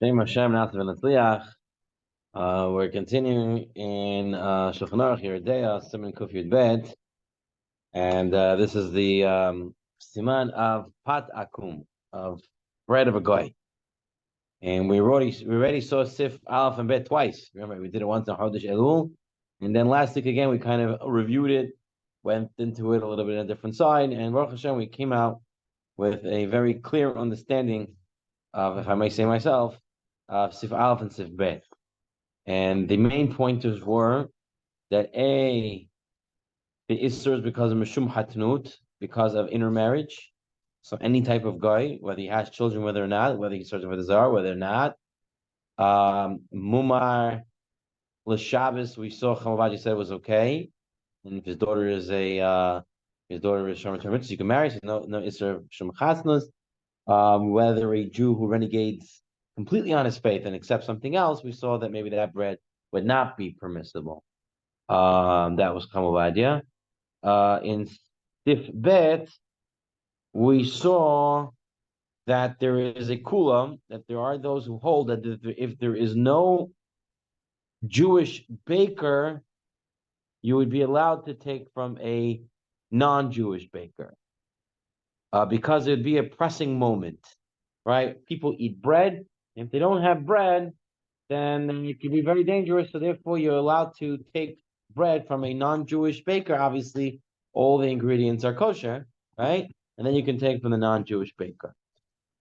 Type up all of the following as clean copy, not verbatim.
Shem Hashem Natav V'Natzliach. We're continuing in Shulchan Aruch Yeridea Siman Kuf Yud Bet, and this is the siman of Pat Akum, of bread of a goy. And we already saw Sif Aleph and Bet twice. Remember, we did it once in Chodesh Elul, and then last week again we kind of reviewed it, went into it a little bit on a different side, and Baruch Hashem we came out with a very clear understanding of, if I may say myself, Sif Aleph and Sif Bet. And the main pointers were that the Isser is because of Mishum Hatnut, because of intermarriage. So any type of guy, whether he has children, whether or not, whether he's searching for the Zar, whether or not. Mumar L'Shabbos, we saw Chamavaji said was okay. And if his daughter is Shomer Termitzvah, you can marry, so no Isser Shum Chatnus. Whether a Jew who renegades completely on his faith and accepts something else, we saw that maybe that bread would not be permissible. That was Kamavadia. In Sif Bet, we saw that there is a kula, that there are those who hold that if there is no Jewish baker, you would be allowed to take from a non-Jewish baker. Because it would be a pressing moment, right? People eat bread. If they don't have bread, then it can be very dangerous. So therefore, you're allowed to take bread from a non-Jewish baker. Obviously, all the ingredients are kosher, right? And then you can take from the non-Jewish baker.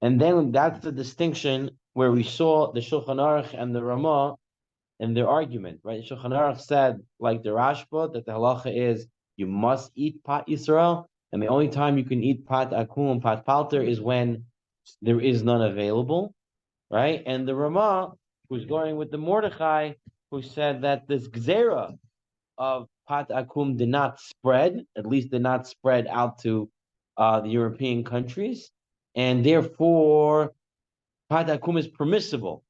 And then that's the distinction where we saw the Shulchan Aruch and the Ramah in their argument, right? The Shulchan Aruch said, like the Rashba, that the halacha is you must eat Pat Yisrael, and the only time you can eat Pat Akum and Pat Palter is when there is none available, right? And the Ramah, who's going with the Mordechai, who said that this Gzera of Pat Akum did not spread, at least did not spread out to the European countries, and therefore Pat Akum is permissible.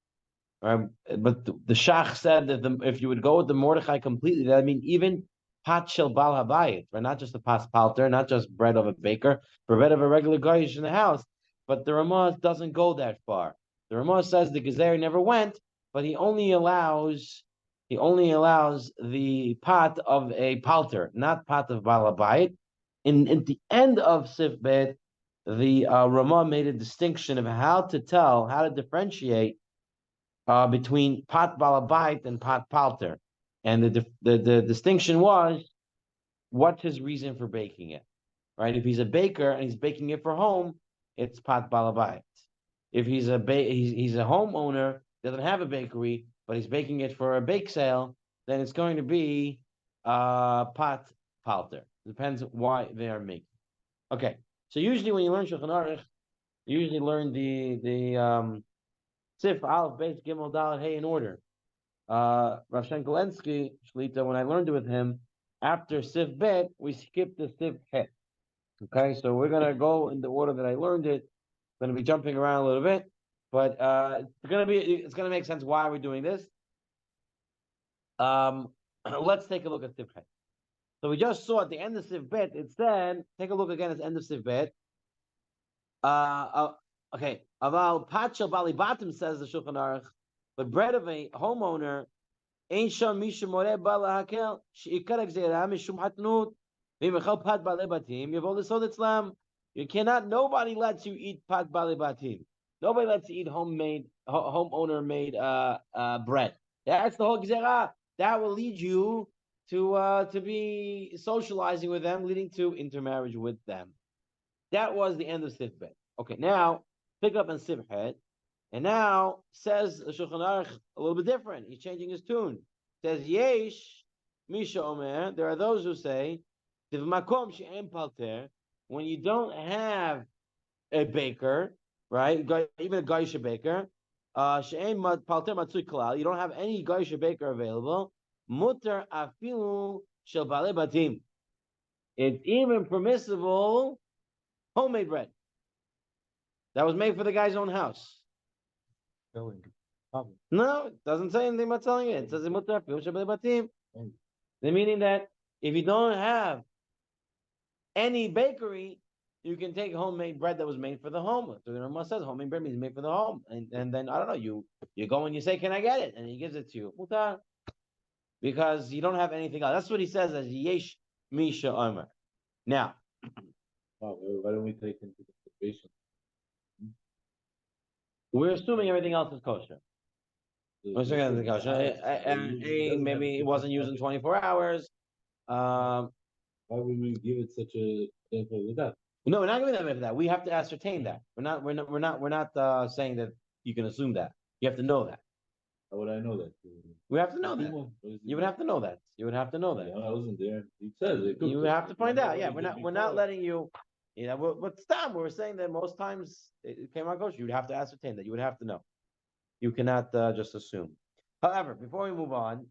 Right? But the Shach said that if you would go with the Mordechai completely, that means even Pat Shel Bal Habayit, right? Not just the Pas Palter, not just bread of a baker, but bread of a regular guy in the house. But the Ramah doesn't go that far. The Ramah says the Gezer never went, but he only allows the pot of a palter, not pot of balabayit. In the end of Sif Bet, the Ramah made a distinction of how to differentiate between pot balabayit and pot palter, and the distinction was what's his reason for baking it, right? If he's a baker and he's baking it for home, it's pot balabayit. If he's a homeowner, doesn't have a bakery, but he's baking it for a bake sale, then it's going to be pot palter. Depends why they are making. Okay, so usually when you learn Shulchan Aruch, you usually learn the Sif Aleph Beis Gimel Dalet Hey in order. Rav Shenkolensky Shlita, when I learned it with him, after Sif Bet, we skipped the Sif Het. Okay, so we're gonna go in the order that I learned it. Going to be jumping around a little bit, but it's gonna make sense why we're doing this. Let's take a look at Sif Het. So we just saw at the end of Sif Bet, it said, take a look again at the end of Sif Bet. Okay, Aval Patshel Bali Batim, says the Shulchan Aruch, but bread of a homeowner, Ein Sham Misha More Bala Hakel, Sheikar Gzeira Mishum Hatnut, Vimechel Pat Bale Batim, Yavol Lisod Islam. You cannot, nobody lets you eat Pat Bale Batim. Nobody lets you eat homeowner made bread. That's the whole Gzeira. That will lead you to be socializing with them, leading to intermarriage with them. That was the end of Sif Bet. Okay, now pick up in Sif Het, and now says Shulchan Aruch a little bit different. He's changing his tune. Says Yesh Misha Omer. There are those who say Makom she'em palter, when you don't have a baker, right? Even a Gaisha baker, she'em palter matzui klal. You don't have any Gaisha baker available. Mutar afilu shel balei batim. It's even permissible homemade bread that was made for the guy's own house. No, it doesn't say anything about selling it. It says the meaning that if you don't have any bakery, you can take homemade bread that was made for the home. So the Rama says homemade bread means made for the home, and then I don't know, you go and you say, "Can I get it?" and he gives it to you, mutar, because you don't have anything else. That's what he says as yesh misha omer. Now, why don't we take into consideration? we're assuming everything else is kosher. We're assuming everything is kosher. Maybe it wasn't used in 24 hours. Why would we give it such a benefit with that? No, we're not giving them for that. We have to ascertain that. We're not saying that you can assume that. You have to know that. How would I know that? We have to know that. You would have to know that. You would have to know that. Yeah, I wasn't there. He says it. You would have to find out. Yeah, we're not letting you. You know, but stop. We're saying that most times it came out kosher. You would have to ascertain that. You would have to know. You cannot just assume. However, before we move on,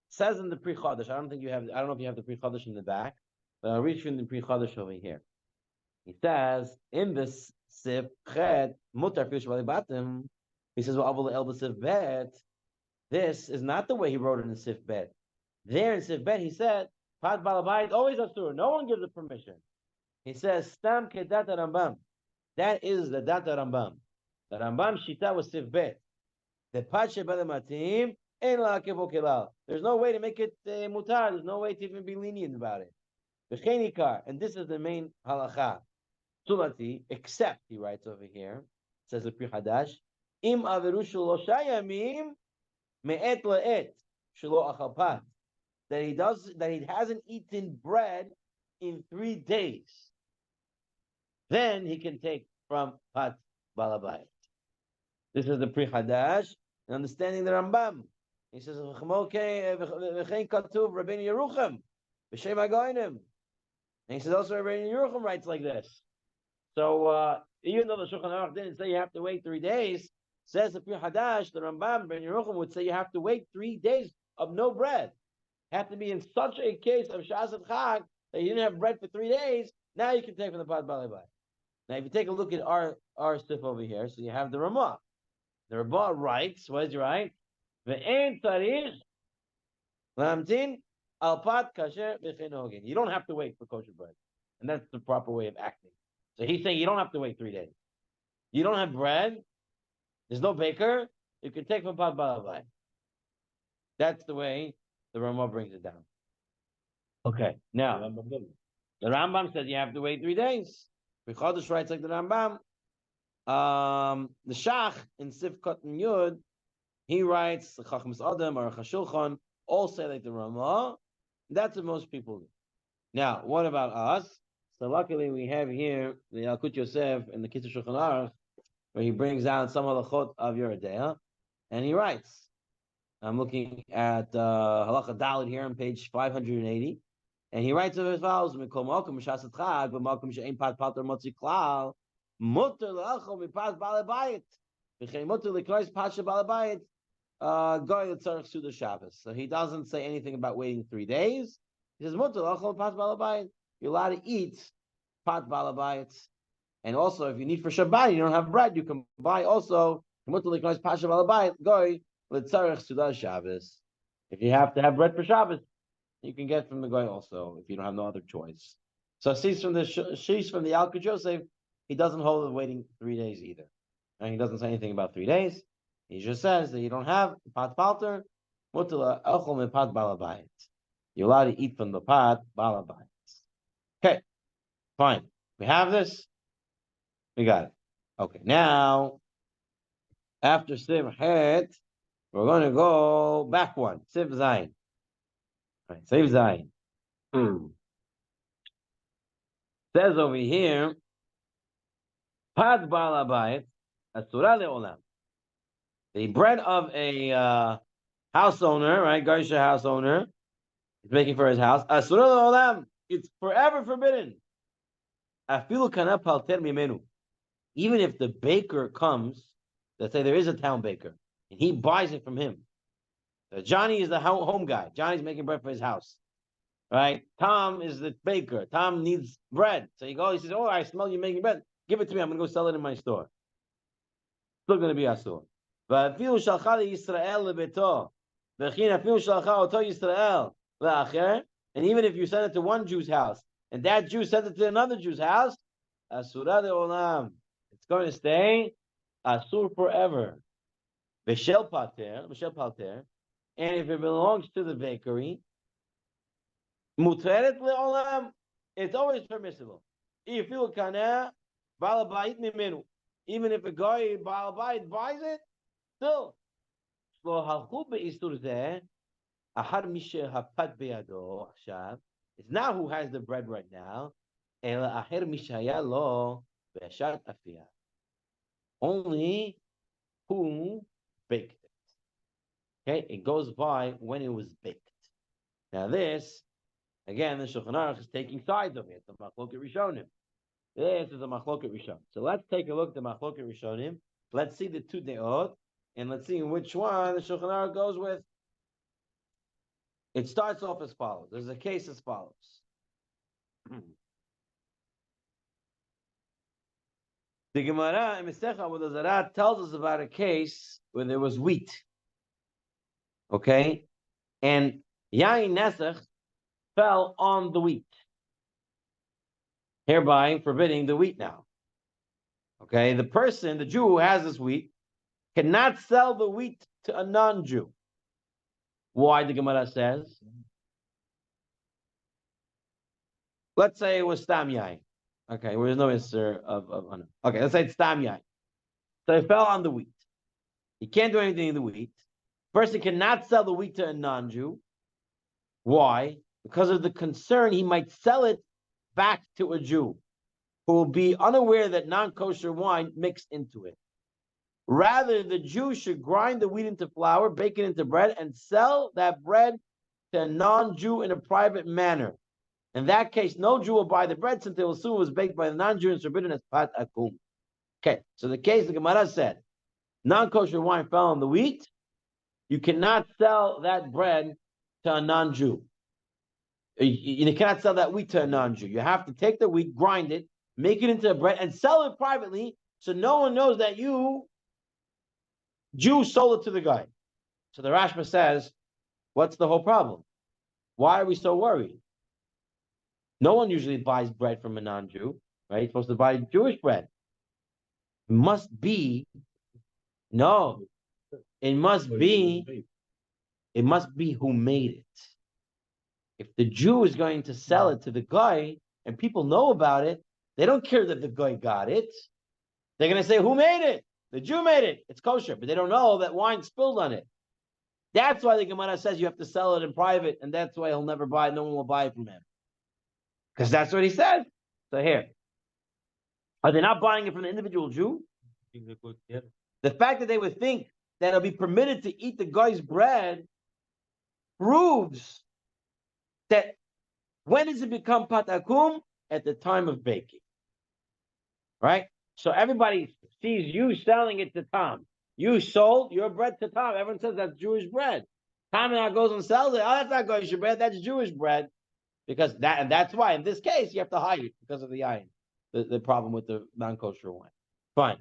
says in the pre Chodesh. I don't know if you have the pre Chodesh in the back, but I'll read you in the pre Chodesh over here. He says in this sif chet mutar fish batim. He says well avol el sif bet. This is not the way he wrote it in sif bet. There in sif bet he said pat balabayit always asur. No one gives a permission. He says stam kedat Rambam. That is the data Rambam. The Rambam shita was sif bet. The pat shebelematim ein la kelal. There's no way to make it mutar. There's no way to even be lenient about it. V'chenikar, and this is the main halacha. Sulati, except he writes over here, says the Pri Hadash, im averu shlosha yamim me'et la'et shelo achal pat. That he hasn't eaten bread in 3 days. Then he can take from pat balabayit. This is the Pri Hadash, understanding the Rambam. He says, v'chein katuv Rabbeinu Yerucham b'shem hagoyim. And he says also Rabbeinu Yerucham writes like this. So even though the Shulchan Aruch didn't say you have to wait 3 days, says the Pri Hadash, the Rambam, Ben Yerucham would say you have to wait 3 days of no bread. Have to be in such a case of Shas and Chag that you didn't have bread for 3 days. Now you can take from the pot balibay. Now, if you take a look at our stuff over here, so you have the Ramah. The Ramah writes, what does he write? Ve'en tarich lamtin al pat kasher b'chenogin. You don't have to wait for kosher bread, and that's the proper way of acting. So he's saying you don't have to wait 3 days. You don't have bread. There's no baker. You can take from pat balabay. That's the way the Ramah brings it down. Okay. Now, the Rambam says you have to wait 3 days. Chodesh writes like the Rambam. The Shach in Sifkot and Yud, he writes the Chachmas Adam or Shulchan all say like the Ramah. That's what most people do. Now, what about us? So luckily we have here the Yalkut Yosef and the Kitzur Shulchan Aruch, where he brings down some halachot of Yeridea, and he writes. I'm looking at Halacha Dalit here on page 580, and he writes as follows: "Mikol malkum shasat chag, v'malkum she'ein pat pater motzi klal, muter le'achol mipat balabayit, v'chein muter leknois pasha balabayit, goy letzarich suda Shabbos." So he doesn't say anything about waiting 3 days. He says muter le'achol mipat balabayit. You're allowed to eat pat balabayits, and also if you need for Shabbat, you don't have bread, you can buy also muter leknois pasha balabayit goy letzarich suda Shabbos. If you have to have bread for Shabbos, you can get from the guy also if you don't have no other choice. So she's from the Yalkut Yosef, he doesn't hold waiting 3 days either, and he doesn't say anything about 3 days. He just says that you don't have pat palter, mutala elchol me pat balabayit. You're allowed to eat from the pat balabayit. Okay, fine. We have this. We got it. Okay, now after Siv Het, we're going to go back one. Siv Zayin. Right, Siv Zayin. Says over here, Pad Balabayit, Asura Le'olam. The bread of a house owner, right? Garsha house owner, is making for his house. Asura Le'olam. It's forever forbidden. Afilu kana palter mimenu. Even if the baker comes, let's say there is a town baker, and he buys it from him. So Johnny is the home guy. Johnny's making bread for his house, right? Tom is the baker. Tom needs bread. So he says, "Oh, I smell you making bread. Give it to me. I'm going to go sell it in my store." Still going to be asur. V'afilu shalcha Yisrael lebeto, v'chin afilu shalcha oto Yisrael le'acher. And even if you send it to one Jew's house, and that Jew sent it to another Jew's house, Asura de olam. It's going to stay asur forever. V'shel palter. And if it belongs to the bakery, muteret leolam, it's always permissible. If you kana balabait mimenu, even if a guy balabait buys it, still. Lo halchu beistur zeh, ahar mishe hapat be'ado achshav. It's not who has the bread right now. Ela aher mishaya lo be'ashat afiyah. Only who baked it. Okay, it goes by when it was baked. Now this, again, the Shulchan Aruch is taking sides of it. The Machloket Rishonim. This is a Machloket Rishonim. So let's take a look at the Machloket Rishonim. Let's see the two deot, and let's see which one the Shulchan Aruch goes with. It starts off as follows. There's a case as follows. The Gemara in Masechah Avodah Zarah tells us about a case where there was wheat. Okay? And Yain Nesach fell on the wheat, hereby forbidding the wheat now. Okay? The person, the Jew who has this wheat, cannot sell the wheat to a non-Jew. Why, the Gemara says? Let's say it was Stam Yain. Okay, well, there's no answer of okay, let's say it's Stam Yain. So it fell on the wheat. He can't do anything in the wheat. Person cannot sell the wheat to a non-Jew. Why? Because of the concern he might sell it back to a Jew who will be unaware that non-kosher wine mixed into it. Rather, the Jew should grind the wheat into flour, bake it into bread, and sell that bread to a non-Jew in a private manner. In that case, no Jew will buy the bread since they will assume it was baked by the non-Jew and it's forbidden as pat akum. Okay, so the case the Gemara said, non-kosher wine fell on the wheat. You cannot sell that bread to a non-Jew. You cannot sell that wheat to a non-Jew. You have to take the wheat, grind it, make it into a bread, and sell it privately so no one knows that you, Jew, sold it to the guy. So the Rashba says, what's the whole problem? Why are we so worried? No one usually buys bread from a non-Jew, right? You're supposed to buy Jewish bread. It must be who made it. If the Jew is going to sell it to the guy and people know about it, they don't care that the guy got it. They're going to say, who made it? The Jew made it. It's kosher, but they don't know that wine spilled on it. That's why the Gemara says you have to sell it in private, and that's why he'll never buy it. No one will buy it from him. Because that's what he said. So here, are they not buying it from the individual Jew? The fact that they would think that it'll be permitted to eat the guy's bread proves that when does it become patakum? At the time of baking. Right? So everybody sees you selling it to Tom. You sold your bread to Tom. Everyone says that's Jewish bread. Tom now goes and sells it. Oh, that's not kosher bread. That's Jewish bread. Because that's why in this case you have to hide it because of the ayin, the problem with the non-kosher wine. Fine.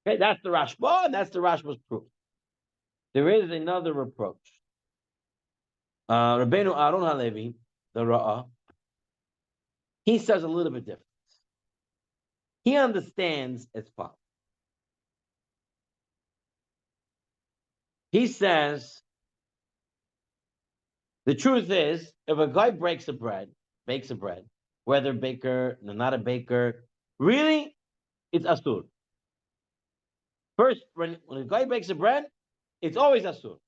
Okay, that's the Rashba, and that's the Rashba's proof. There is another reproach. Rabbeinu Aaron Halevi, the Ra'ah, he says a little bit different. He understands as follows. He says, the truth is, if a guy bakes a bread, whether baker, not a baker, really, it's asur. First, when a guy bakes a bread, it's always asur.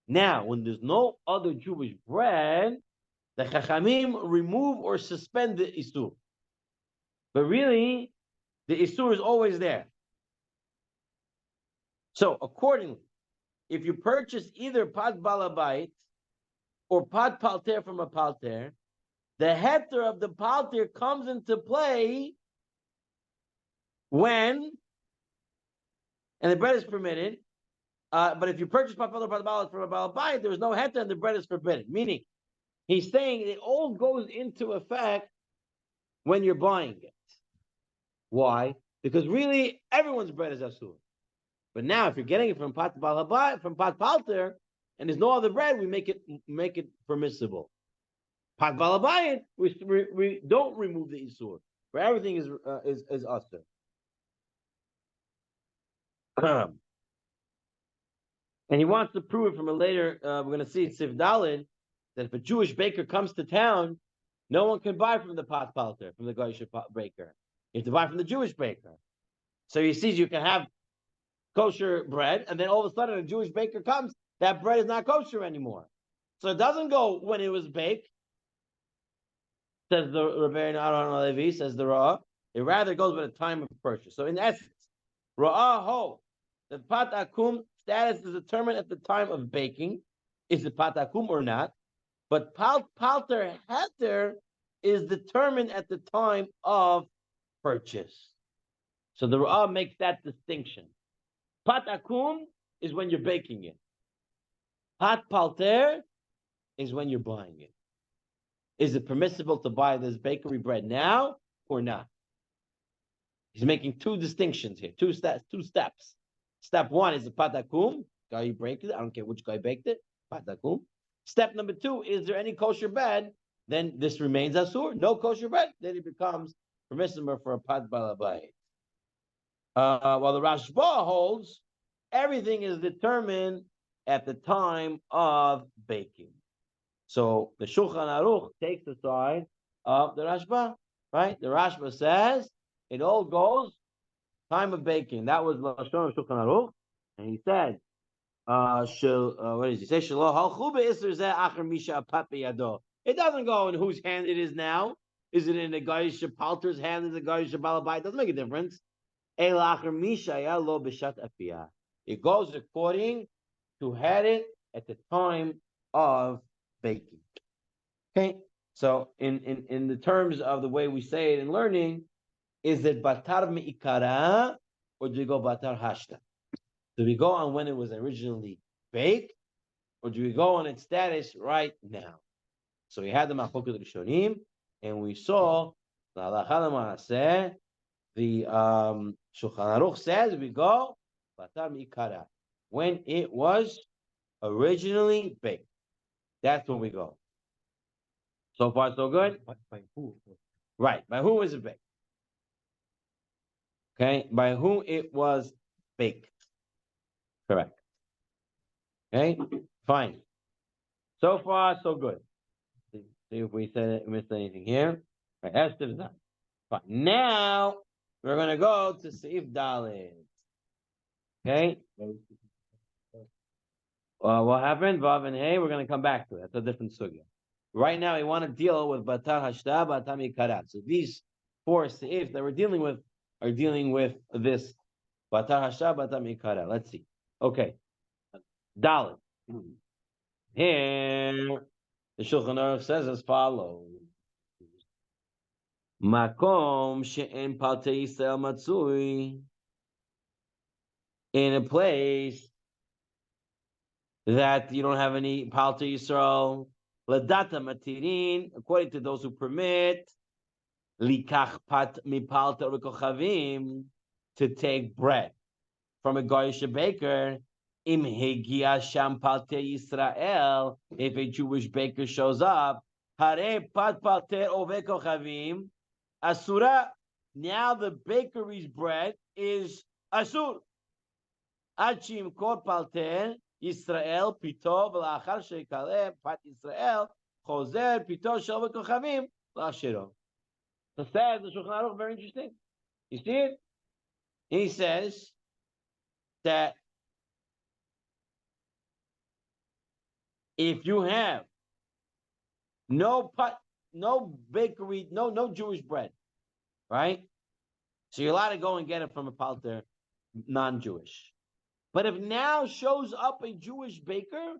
Now, when there's no other Jewish bread, the Chachamim remove or suspend the isur. But really, the isur is always there. So, accordingly, if you purchase either pat balabait or pat palter from a palter, the heter of the palter comes into play when, and the bread is permitted, but if you purchase pat palter or pat balabait from a balabait, there is no heter and the bread is forbidden. Meaning, he's saying it all goes into effect when you're buying it. Why? Because really, everyone's bread is asur. But now, if you're getting it from pat balabait, from pat palter, and there's no other bread, we make it permissible. Pat balabait, we don't remove the isur. where everything is usher. And he wants to prove it from a later. We're going to see it Sif Dalid that if a Jewish baker comes to town, no one can buy from the pot palter, from the Goyish baker. You have to buy from the Jewish baker. So he sees you can have kosher bread, and then all of a sudden a Jewish baker comes, that bread is not kosher anymore. So it doesn't go when it was baked, says the Rebbeinu Aaron Levi, says the Ra'ah. It rather goes by the time of purchase. So in essence, Ra'ah ho, the pat akum status is determined at the time of baking. Is it pat akum or not? But palter heter is determined at the time of purchase. So the Ra'ah makes that distinction. Pat akum is when you're baking it. Pat palter is when you're buying it. Is it permissible to buy this bakery bread now or not? He's making two distinctions here, two steps. Step one is the pat akum, guy who baked it. I don't care which guy baked it. Pat akum. Step number two, is there any kosher bread? Then this remains asur. No kosher bread, then it becomes permissible for a pat balabay. While the Rashba holds, everything is determined at the time of baking. So the Shulchan Aruch takes the side of the Rashba, right? The Rashba says it all goes time of baking. That was Lashon of Shulchan Aruch, and he said, what does he say? It doesn't go in whose hand it is now. Is it in the guy's palter's hand? Is the guy's balabai? It doesn't make a difference. It goes according to had it at the time of baking. Okay, so in the terms of the way we say it in learning, is it batar me'ikara or do we go batar hashta? Do we go on when it was originally baked, or do we go on its status right now? So we had the Machloket Rishonim, and we saw the Halacha L'Maaseh. The Shulchan Aruch says we go batar me'ikara when it was originally baked. That's when we go. So far, so good. By who? Right. By who was it baked? Okay. By who it was baked. Correct. Okay. Fine. So far, so good. See if we missed anything here. Right. Esther is done. Fine. Now we're gonna go to Seif Dalet. Okay. What happened? Vav and Hey. We're gonna come back to it. That's a different sugya. Right now, we want to deal with Batar Hashta, Batar Mikarat. So these four seif that we're dealing with are dealing with this Batar Hashta, Batar Mikarat. Let's see. Okay. Dalit. Here, the Shulchan Aruch says as follows. Makom she'en paltei Yisrael matzui. In a place that you don't have any paltei Yisrael, Ladata matirin, according to those who permit, likach pat mipalta rekochavim, to take bread from a goyish baker. Im hegia sham palte Yisrael, if a Jewish baker shows up, hare pat palte ovekochavim, asura. Now the bakery's bread is asur. Achim kol palte Yisrael pito v'lachar shekaleh pat Yisrael chozer pito shel v'kochavim la'ashiro. So says the Shulchan Aruch, very interesting. You see it? He says that if you have no bakery, no Jewish bread, right? So you're allowed to go and get it from a palter, non-Jewish. But if now shows up a Jewish baker,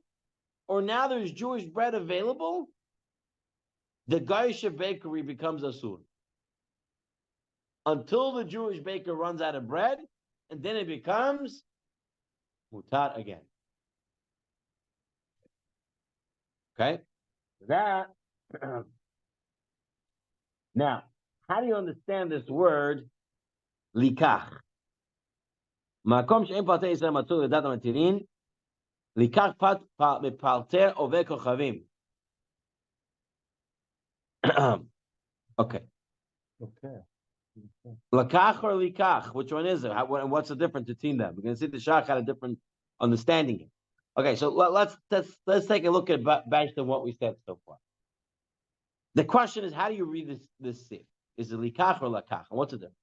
or now there's Jewish bread available, the Goyish bakery becomes asur. Until the Jewish baker runs out of bread, and then it becomes mutar again. Okay? That. Now, how do you understand this word, likach? Makom she'en patei Yisrael matzur ledat matirin, likach pat mepalter oveh kochavim. Okay. Okay. Lakach or likach? Which one is it? What's the difference between them? We're going to see the Shach had a different understanding here. Okay, so let's take a look at based on what we said so far. The question is, how do you read this sif? Is it likach or lakach? And what's the difference?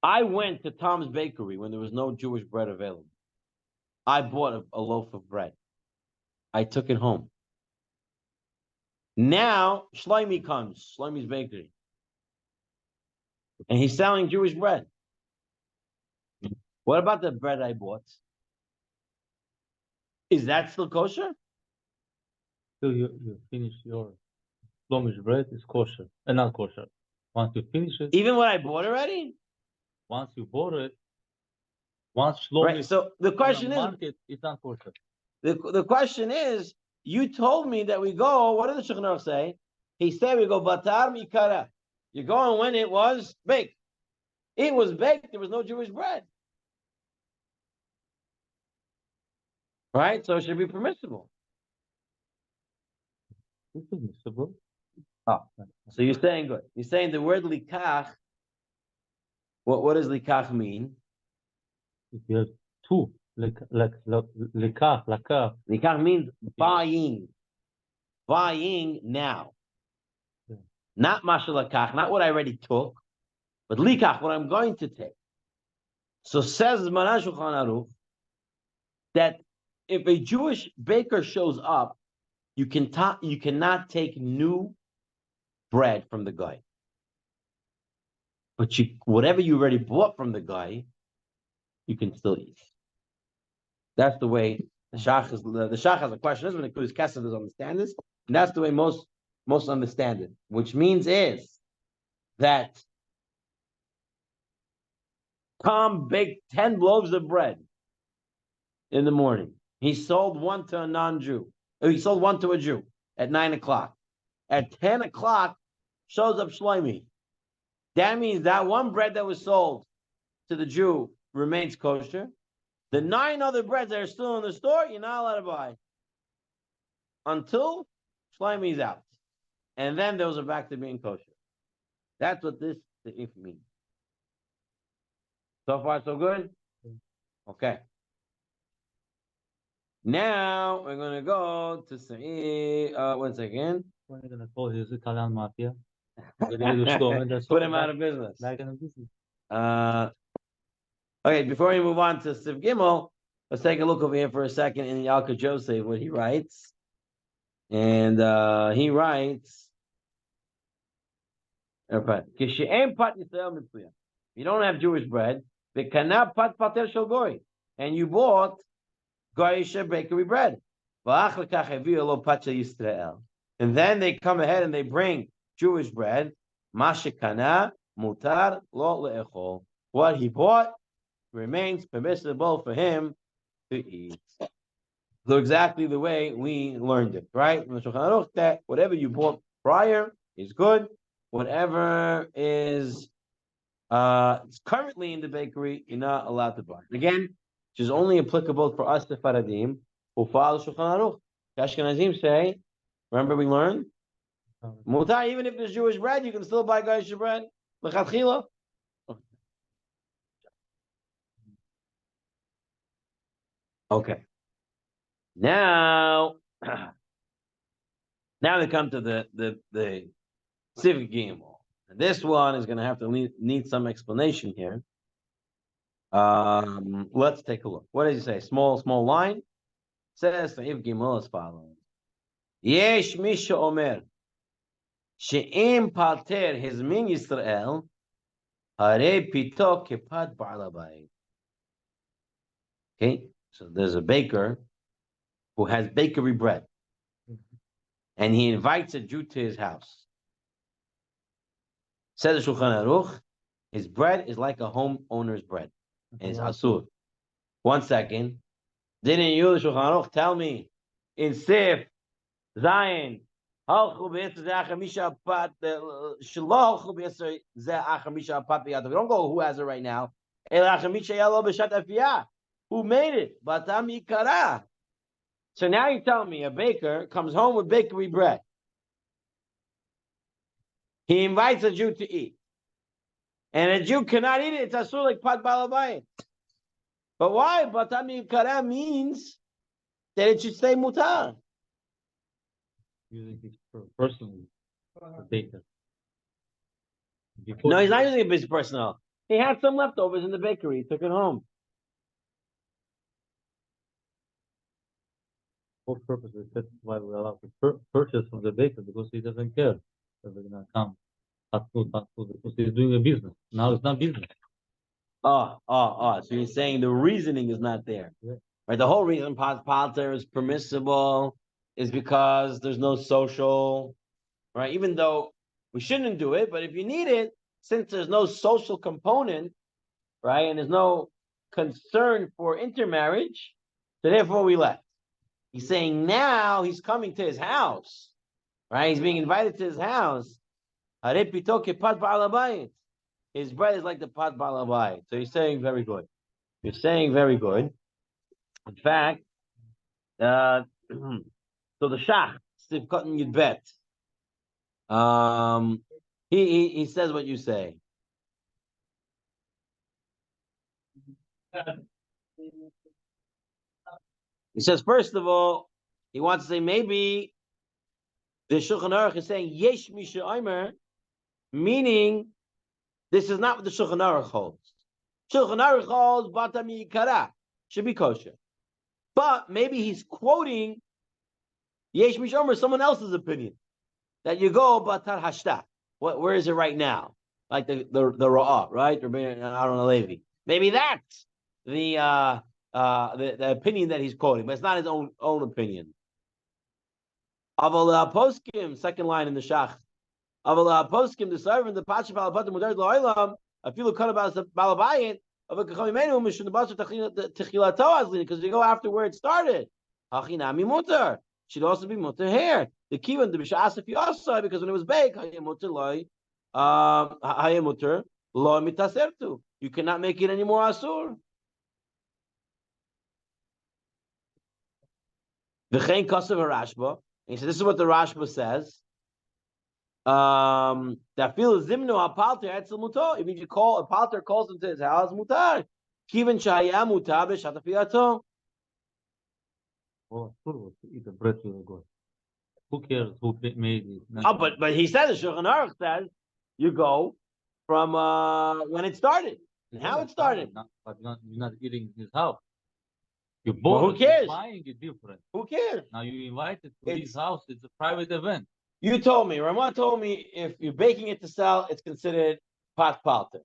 I went to Tom's Bakery when there was no Jewish bread available. I bought a loaf of bread. I took it home. Now Shlomi comes, Shlomi's Bakery, and he's selling Jewish bread. What about the bread I bought? Is that still kosher? Till you finish your Flemish bread is kosher and not kosher. Once you finish it, Even when I bought already? once you bought it, once Right. Flemish So the on question the is, market, it's not kosher. the question is, you told me that we go, what did the Shulchan Aruch say? He said we go batar mikara. You're going when it was baked. It was baked, there was no Jewish bread. Right? So it should be permissible. It's permissible. Oh, so you're saying good. You're saying the word likach. What does likach mean? If you have two, likach. Likach means buying. Buying now. Yeah. Not mashalakach, not what I already took, but likach, what I'm going to take. So says Maran Shulchan Aruch that if a Jewish baker shows up, you cannot take new bread from the guy. But whatever you already bought from the guy, you can still eat. That's the way the Shach is. The Shach has a question. This is when the Kudus Kesef does understand this, and that's the way most understand it. Which means is that Tom baked 10 loaves of bread in the morning. He sold one to a non-Jew. He sold one to a Jew at 9 o'clock. At 10 o'clock, shows up Shlomi. That means that one bread that was sold to the Jew remains kosher. The 9 other breads that are still in the store, you're not allowed to buy until Shlomi's out. And then those are back to being kosher. That's what this if means. So far, so good? Okay. Now we're going to go to say, one second. When you're going to call his Italian mafia, Put him out of business. Okay, before we move on to Siv Gimel, let's take a look over here for a second in Yalkut Joseph, what he writes. And he writes, you don't have Jewish bread, and you bought Goyish bakery bread. And then they come ahead and they bring Jewish bread. Mashikana mutar lo le'echol. What he bought remains permissible for him to eat. So exactly the way we learned it, right? That whatever you bought prior is good. Whatever is currently in the bakery, you're not allowed to buy. Again, which is only applicable for us, the Faradim, who follow Shulchan Aruch. Ashkenazim say, remember we learned? Mutar, even if there's Jewish bread, you can still buy Goyish bread. L'chatchila. Okay. Now we come to the civic game. This one is going to have to need some explanation here. Let's take a look. What does he say? Small line. It says if Gimel as follows. Yesh Misha Omer She'im Palter Hizmin Yisrael Hare Pito Kepat Ba'alabai. Okay, so there's a baker who has bakery bread, and he invites a Jew to his house. Says the Shulchan Aruch, his bread is like a homeowner's bread, and it's asur. 1 second. Didn't you, the Shulchan Aruch, tell me in Sif, Zion, we don't go who has it right now. Who made it? So now you tell me a baker comes home with bakery bread. He invites a Jew to eat. And a Jew cannot eat it. It's asur like pat balabayit. But why? Batami kara means that it should stay mutar. Using it personally, data. No, he's not using it business personal. He had some leftovers in the bakery. He took it home. What purpose is that? Why we're allowed to purchase from the baker? Because he doesn't care that we're gonna come hot food, because he's doing a business. Now it's not business. So you're saying the reasoning is not there. Yeah. Right? The whole reason palter is permissible is because there's no social, right? Even though we shouldn't do it, but if you need it, since there's no social component, right, and there's no concern for intermarriage, so therefore we left. He's saying now he's coming to his house, right? He's being invited to his house. His bread is like the pat balabai. So he's saying very good. You're saying very good. In fact, so the shach, Steve Cotton you'd bet. He says what you say. He says, first of all, he wants to say maybe the Shulchan Aruch is saying yesh misha omer, meaning this is not what the Shulchan Aruch holds. Shulchan Aruch holds bata mi'ikara, should be kosher. But maybe he's quoting yesh misha omer, someone else's opinion. That you go batar hashta. Where is it right now? Like the Ra'ah, right? Or Aaron Levi. Maybe that's the opinion that he's quoting, but it's not his own opinion. Aval poskim, second line in the shach. Aval poskim, the servant, the pacha balabatim mudared la'olam. I feel kind about balabayin of a kachamimenu mishun the basar techilato azlin, because you go after where it started. Hachinami mutar should also be mutar here. The kivan the b'shasif yasai, because when it was baked, hayamutar loy, hayamutar loy mitasertu. You cannot make it any more asur. V'chein kasav harashba. He said, this is what the Rashba says. That feel zimnu apalter etzel mutar. If you call a palter calls him to his house, mutar. Kivan shaya mutar b'shatafiyato. Oh, to eat the bread with God. Who cares who made it? Oh, but he says, the Shulchan Aruch says, you go from when it started and how it started. But you're not eating in his house. You Well, bought who cares? Buying it different. Who cares? Now you invited to his house. It's a private event. You told me, Ramon told me, if you're baking it to sell, it's considered pot palter.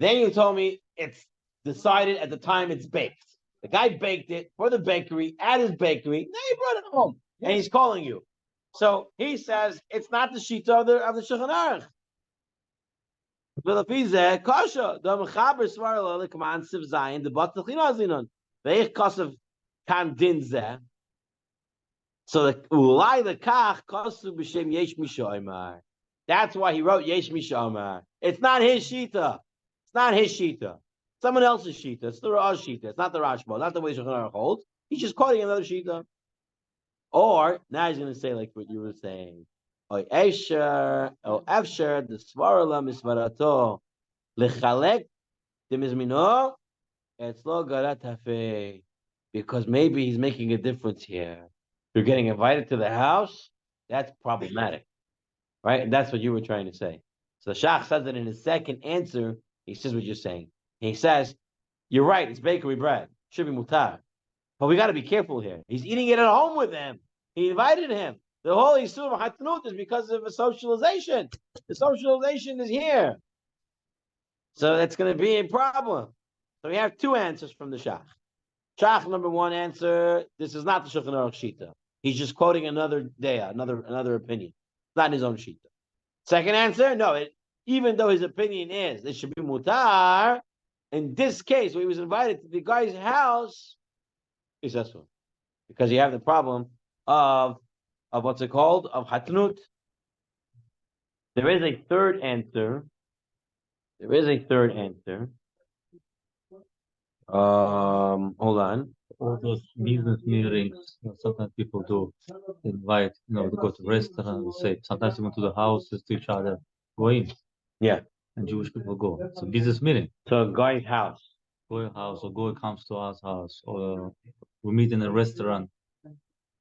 Then you told me it's decided at the time it's baked. The guy baked it for the bakery at his bakery. Now he brought it home and he's calling you. So he says it's not the shita of the Shulchan Aruch. Kasha the mechaber svarla lekman siv zayin the bat tchina veich kasav kan din zeh. So the ulai the kach kasu b'shem yesh misha. That's why he wrote yesh misha. It's not his shita. It's not his shita. Someone else's shita. It's the Ra'ah shita. It's not the Rashba. Not the way Shulchan Aruch holds. He's just quoting another shita. Or now he's going to say like what you were saying. Oy esher o efsher the svarla misvarato lechalek the mizmino etzlo garat hafe, because maybe he's making a difference here. You're getting invited to the house. That's problematic, right? And that's what you were trying to say. So the Shach says that in his second answer, he says what you're saying. He says, "You're right. It's bakery bread. Should be mutar, but we got to be careful here. He's eating it at home with them. He invited him. The whole Yisur of Hatnut is because of a socialization. The socialization is here. So that's going to be a problem. So we have two answers from the Shach. Shach number one answer, this is not the Shulchan Aruch Shita. He's just quoting another daya, another opinion. It's not his own Shita. Second answer, no, even though his opinion is it should be mutar, in this case, when he was invited to the guy's house, he's successful. Because you have the problem of what's it called? Of hatnut. There is a third answer. Hold on. All those business meetings, sometimes people do invite, to go to restaurants, say sometimes they go to the houses to each other. Goyim. Yeah. And Jewish people go. It's a business meeting. So a guy's house. Goy house or Goy comes to our house or we meet in a restaurant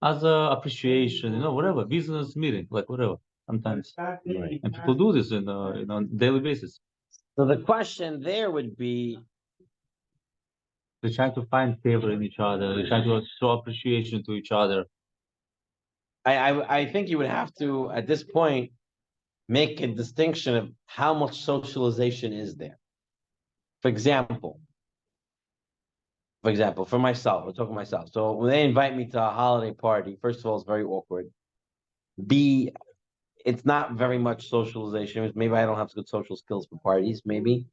as a appreciation, whatever business meeting, like whatever. Sometimes, Right. and people do this on daily basis. So the question there would be, They try to find favor in each other. They try to show appreciation to each other. I think you would have to at this point make a distinction of how much socialization is there. For example, for myself, we're talking myself. So when they invite me to a holiday party, first of all, it's very awkward. B, it's not very much socialization. Maybe I don't have good social skills for parties, maybe.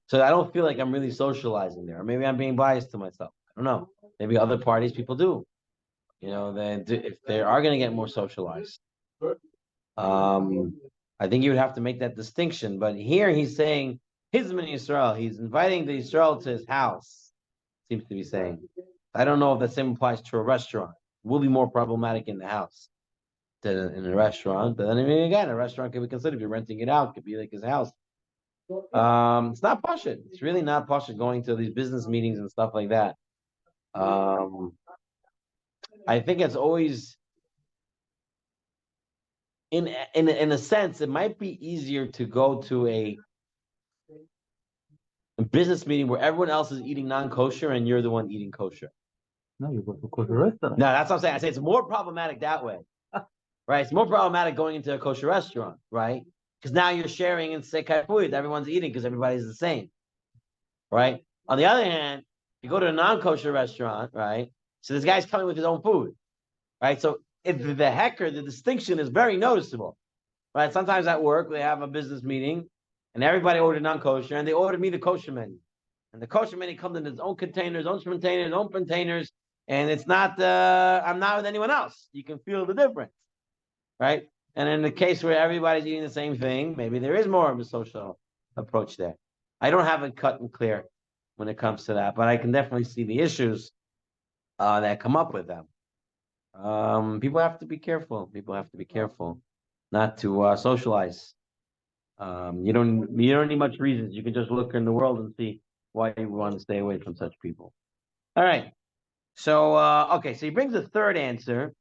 So I don't feel like I'm really socializing there. Or maybe I'm being biased to myself. I don't know. Maybe other parties people do. If they are going to get more socialized. I think you would have to make that distinction. But here he's saying Hizman Yisrael. He's inviting the Israel to his house. Seems to be saying. I don't know if that same applies to a restaurant. It will be more problematic in the house than in a restaurant. But then again, a restaurant could be considered if you're renting it out, could be like his house. It's not pashut. It's really not pashut going to these business meetings and stuff like that. I think it's always in a sense, it might be easier to go to a business meeting where everyone else is eating non-kosher and you're the one eating kosher. No, you go to kosher restaurant. No, that's what I'm saying. I say it's more problematic that way, right? It's more problematic going into a kosher restaurant, right? Because now you're sharing in sekai food. Everyone's eating because everybody's the same, right? On the other hand, you go to a non-kosher restaurant, right? So this guy's coming with his own food, right? So if the hecker, the distinction is very noticeable, right? Sometimes at work, they have a business meeting and everybody ordered non-kosher and they ordered me the kosher menu. And the kosher menu comes in its own containers, own containers, and it's not, I'm not with anyone else. You can feel the difference, right? And in the case where everybody's eating the same thing, maybe there is more of a social approach there. I don't have it cut and clear when it comes to that, but I can definitely see the issues that come up with them. People have to be careful. People have to be careful not to socialize. You don't need much reasons. You can just look in the world and see why you want to stay away from such people. All right. So okay, so he brings a third answer,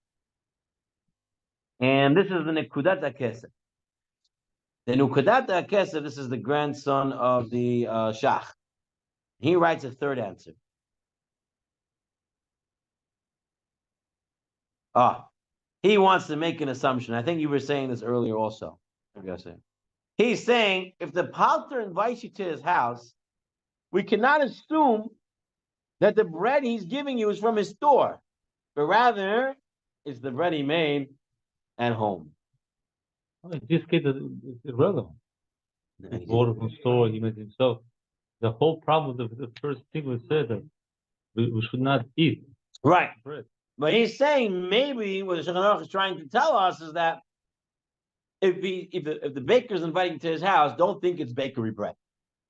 and this is the Nekudat HaKesef. The Nekudat HaKesef, this is the grandson of the Shach. He writes a third answer. He wants to make an assumption. I think you were saying this earlier also. He's saying if the palter invites you to his house, we cannot assume that the bread he's giving you is from his store, but rather it's the bread he made at home. In this case, it's irrelevant. He bought it from store, he made it himself. The whole problem, the first thing we said that we should not eat. Right. Bread. But he's saying maybe what the Shulchan Aruch is trying to tell us is that if the baker's inviting you to his house, don't think it's bakery bread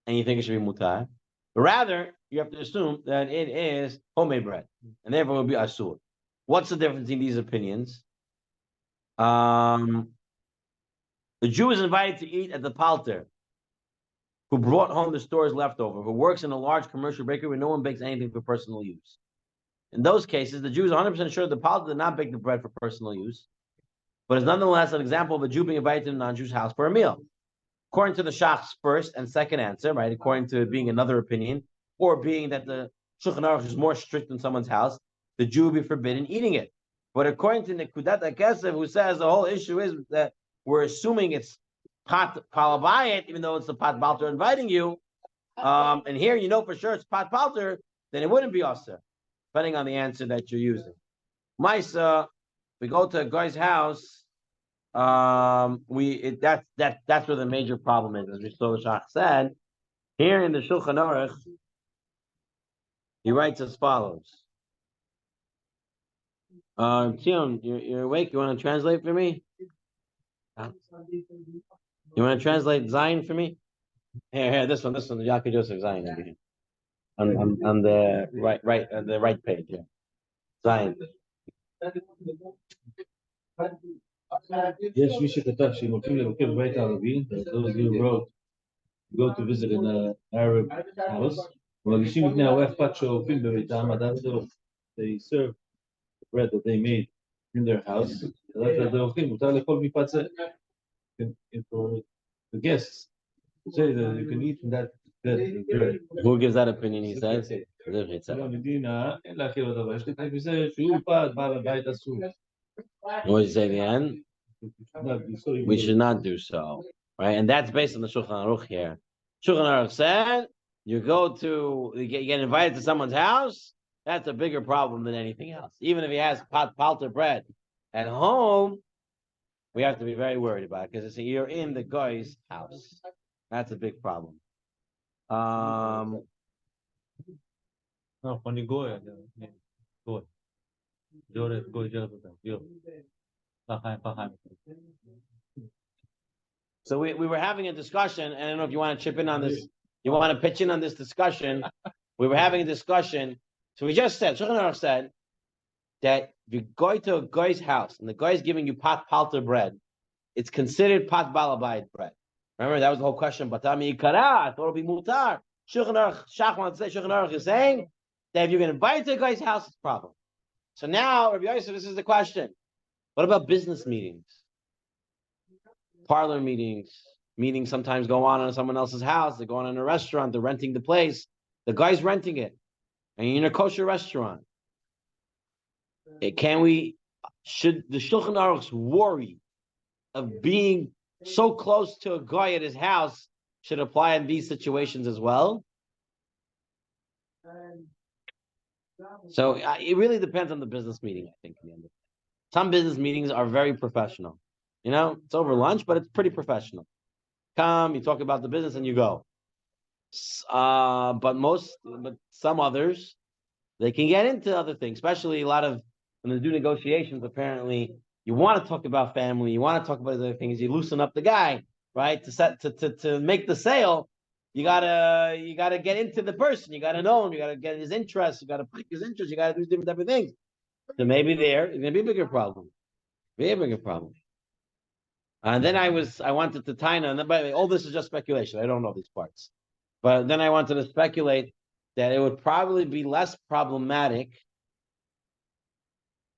and you think it should be mutar. But rather, you have to assume that it is homemade bread, and therefore it will be asur. What's the difference in these opinions? The Jew is invited to eat at the palter, who brought home the store's leftover, who works in a large commercial bakery where no one bakes anything for personal use. In those cases, the Jew is 100% sure the palter did not bake the bread for personal use, but is nonetheless an example of a Jew being invited to a non-Jew's house for a meal. According to the Shach's first and second answer, right? According to it being another opinion, or being that the Shulchan Aruch is more strict in someone's house, the Jew will be forbidden eating it. But according to Nekudat HaKesef, who says the whole issue is that we're assuming it's pat palabayit, even though it's the pat balter inviting you, and here you know for sure it's pat balter, then it wouldn't be usher, depending on the answer that you're using. Maisa, we go to a guy's house. That's where the major problem is, as Mr. Shach said. Here in the Shulchan Aruch, he writes as follows. Tion, you're awake? You want to translate for me? You want to translate Zion for me? Here, this one, the Yaakov Joseph Zion over here. On the right page, yeah. Zion. Yes, we should have she will give right out of those who wrote go to visit in an Arab house. Well, you see now they serve the bread that they made in their house. For the guests. Say that you can eat from that bread. Who gives that opinion? He says. What did you say at the end? We should not do so, right? And that's based on the Shulchan Aruch here. Shulchan Aruch said, you get invited to someone's house, that's a bigger problem than anything else. Even if he has palter bread at home, we have to be very worried about it because you're in the guy's house. That's a big problem. No, when you go, go, So we were having a discussion, and I don't know if you want to chip in on this. You want to pitch in on this discussion? We were having a discussion. So we just said, Shulchan Aruch said that if you go to a guy's house and the guy's giving you pat palter bread, it's considered pat balabayit bread. Remember, that was the whole question. Batami ikara, I thought it would be mutar. Shulchan Aruch is saying that if you're going to invite to a guy's house, it's a problem. So now, Rabbi Yosef, this is the question. What about business meetings? Parlor meetings sometimes go on in someone else's house. They're going in a restaurant. They're renting the place. The guy's renting it, and you're in a kosher restaurant. Should the Shulchan Aruch's worry of being so close to a guy at his house should apply in these situations as well? So it really depends on the business meeting, I think. In the end of it. Some business meetings are very professional. It's over lunch, but it's pretty professional. Come, you talk about the business, and you go. But some others, they can get into other things, especially a lot of when they do negotiations. Apparently, you want to talk about family, you want to talk about other things. You loosen up the guy, right? To make the sale, you gotta get into the person. You gotta know him. You gotta get his interest. You gotta pick his interest. You gotta do different type of things. So maybe it's gonna be a bigger problem. Be a bigger problem. And then I wanted to Taina, and then, by the way, all this is just speculation. I don't know these parts. But then I wanted to speculate that it would probably be less problematic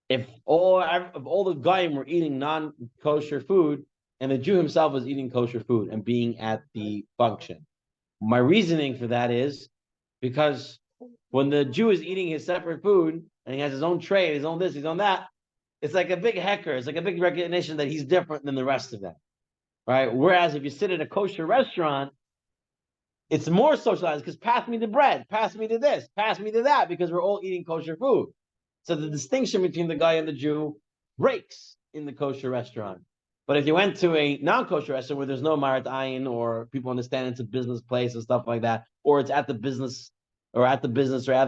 if all the Goyim were eating non-kosher food and the Jew himself was eating kosher food and being at the function. My reasoning for that is because when the Jew is eating his separate food and he has his own tray, his own this, his own that, it's like a big hecker. It's like a big recognition that he's different than the rest of them, right? Whereas if you sit in a kosher restaurant, it's more socialized because pass me the bread, pass me to this, pass me to that, because we're all eating kosher food. So the distinction between the guy and the Jew breaks in the kosher restaurant. But if you went to a non-kosher restaurant where there's no marat ayin, or people understand it's a business place and stuff like that, or it's at the business or at the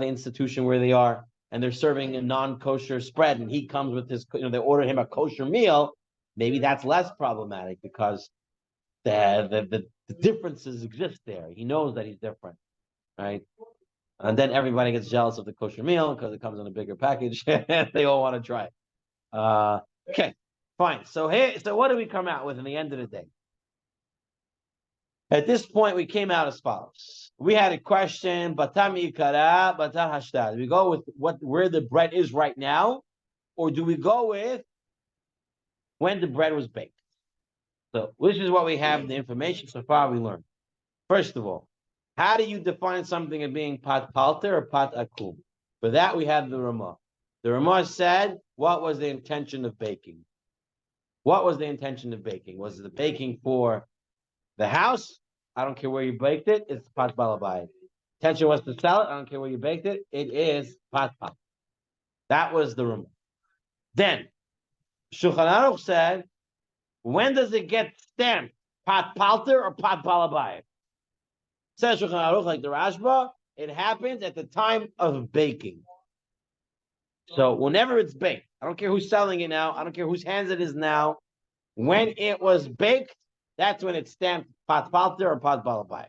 institution where they are, and they're serving a non-kosher spread, and he comes with his, they order him a kosher meal, maybe that's less problematic because the differences exist there. He knows that he's different, right? And then everybody gets jealous of the kosher meal because it comes in a bigger package, and they all want to try it. Okay, fine. So what do we come out with in the end of the day? At this point, we came out as follows. We had a question, batam ikara, batam hashtad. Do we go with where the bread is right now, or do we go with when the bread was baked? So this is what we have, the information so far we learned. First of all, how do you define something as being pat palter or pat akum? For that, we have the Ramah. The Ramah said, what was the intention of baking? What was the intention of baking? Was it the baking for the house? I don't care where you baked it. It's pat balabayit. Intention was to sell it. I don't care where you baked it. It is pat pat. That was the Ramah. Then Shulchan Aruch said, when does it get stamped? Pat palter or pat balabayit? Says Shulchan Aruch, like the Rashba, it happens at the time of baking. So whenever it's baked, I don't care who's selling it now, I don't care whose hands it is now, when it was baked, that's when it's stamped pat palter or pat balabayit.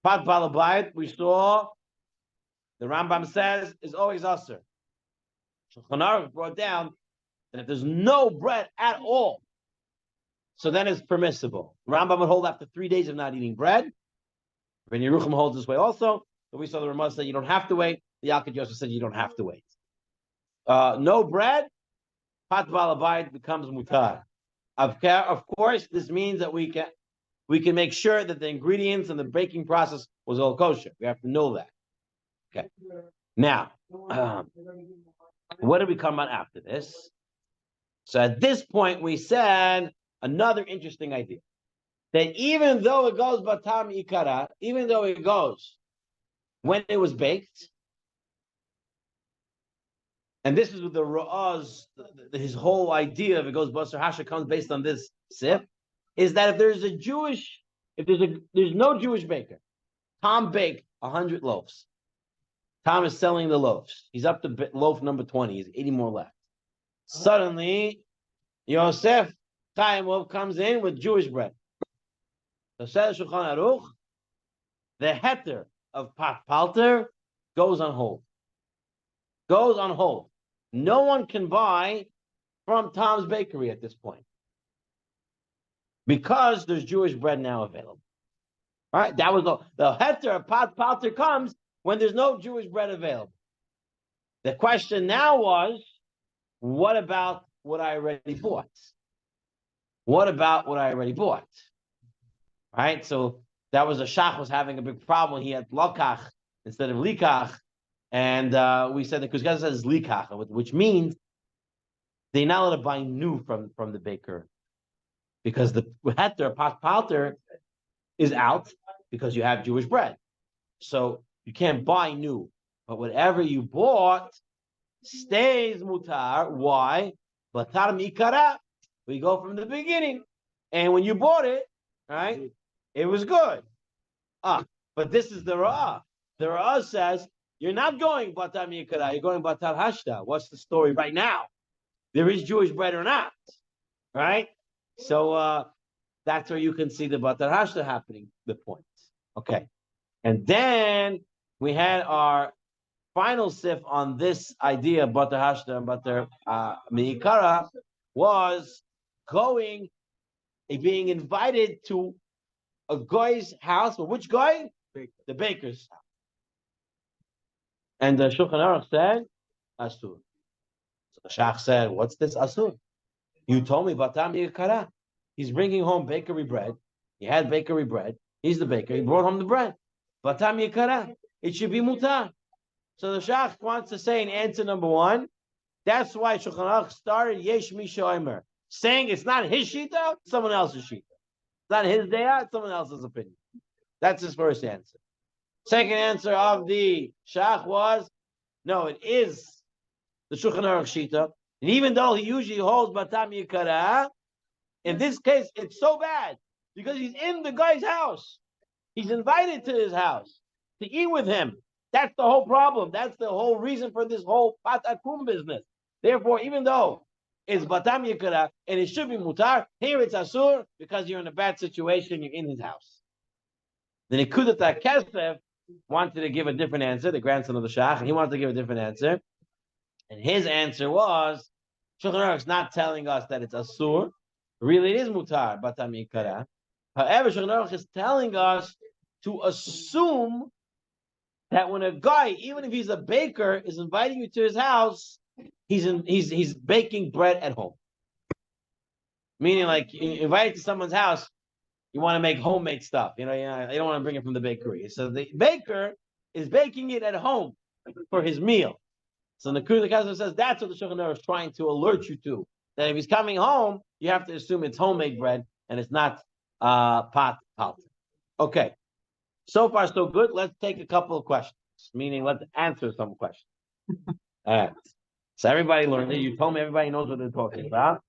Pat balabayit, we saw, the Rambam says, is always usher. Shulchan Aruch brought down And if there's no bread at all, so then it's permissible. Rambam would hold after 3 days of not eating bread. When Yerucham holds this way also. So we saw the Ramah say you don't have to wait. The Yalkut Yosef said you don't have to wait. No bread, pat balabayit becomes mutar. Of course, this means that we can make sure that the ingredients and the baking process was all kosher. We have to know that. Okay. Now, what did we come on after this? So at this point, we said another interesting idea. That even though it goes batam ikara, even though it goes when it was baked, and this is with the Ra'az, his whole idea of it goes basar hasha comes based on this sif, is that if there's no Jewish baker, Tom baked 100 loaves. Tom is selling the loaves. He's up to loaf number 20. He's 80 more left. Suddenly, Yosef Chaimov comes in with Jewish bread. So says Shulchan Aruch, the heter of pat palter goes on hold. Goes on hold. No one can buy from Tom's bakery at this point because there's Jewish bread now available. All right, that was the heter of pat palter comes when there's no Jewish bread available. The question now was, what about what I already bought? What about what I already bought? Right, so that was a shach was having a big problem. He had lokach instead of likach, and we said that because God says likach, which means they're not allowed to buy new from the baker because the heter pat palter is out because you have Jewish bread, so you can't buy new. But whatever you bought stays mutar. Why? Batar mikara. We go from the beginning, and when you bought it, right? It was good. But this is the Ra'ah. The Ra'ah says, you're not going Batar Mikara, you're going Batar Hashta. What's the story right now? There is Jewish bread or not, right? So that's where you can see the Batar Hashta happening, the point. Okay. And then we had our final sif on this idea, Batar Hashta and Batar Mikara, was being invited to a guy's house, but which guy? The baker's house. And the Shulchan Aruch said, Asur. So the Shach said, what's this Asur? You told me Batam Yikara. He's bringing home bakery bread. He had bakery bread. He's the baker. He brought home the bread. Batam Yikara. It should be mutar. So the Shach wants to say in answer number one, that's why Shulchan Aruch started Yesh Misha Omer, saying it's not his shita, it's someone else's shita. It's not his dayah, it's someone else's opinion. That's his first answer. Second answer of the Shach was, no, it is the Shulchan Aruch Shita. And even though he usually holds Batam Yikara, in this case, it's so bad because he's in the guy's house. He's invited to his house to eat with him. That's the whole problem. That's the whole reason for this whole Pat Akum business. Therefore, even though it's Batam Yikara and it should be Mutar, here it's Asur because you're in a bad situation, you're in his house. The Nekudat HaKesef wanted to give a different answer, the grandson of the Shach, and he wanted to give a different answer. And his answer was, Shulchan Aruch is not telling us that it's Asur. Really, it is Mutar, Batam Yikara. However, Shulchan Aruch is telling us to assume that when a guy, even if he's a baker, is inviting you to his house, he's baking bread at home. Meaning, like, you invite to someone's house, you want to make homemade stuff. You don't want to bring it from the bakery. So the baker is baking it at home for his meal. So the Nekudat says that's what the Shulchan Aruch is trying to alert you to. That if he's coming home, you have to assume it's homemade bread and it's not pot. Okay. So far, so good. Let's take a couple of questions. Meaning, let's answer some questions. All right. So everybody learned it. You told me everybody knows what they're talking about.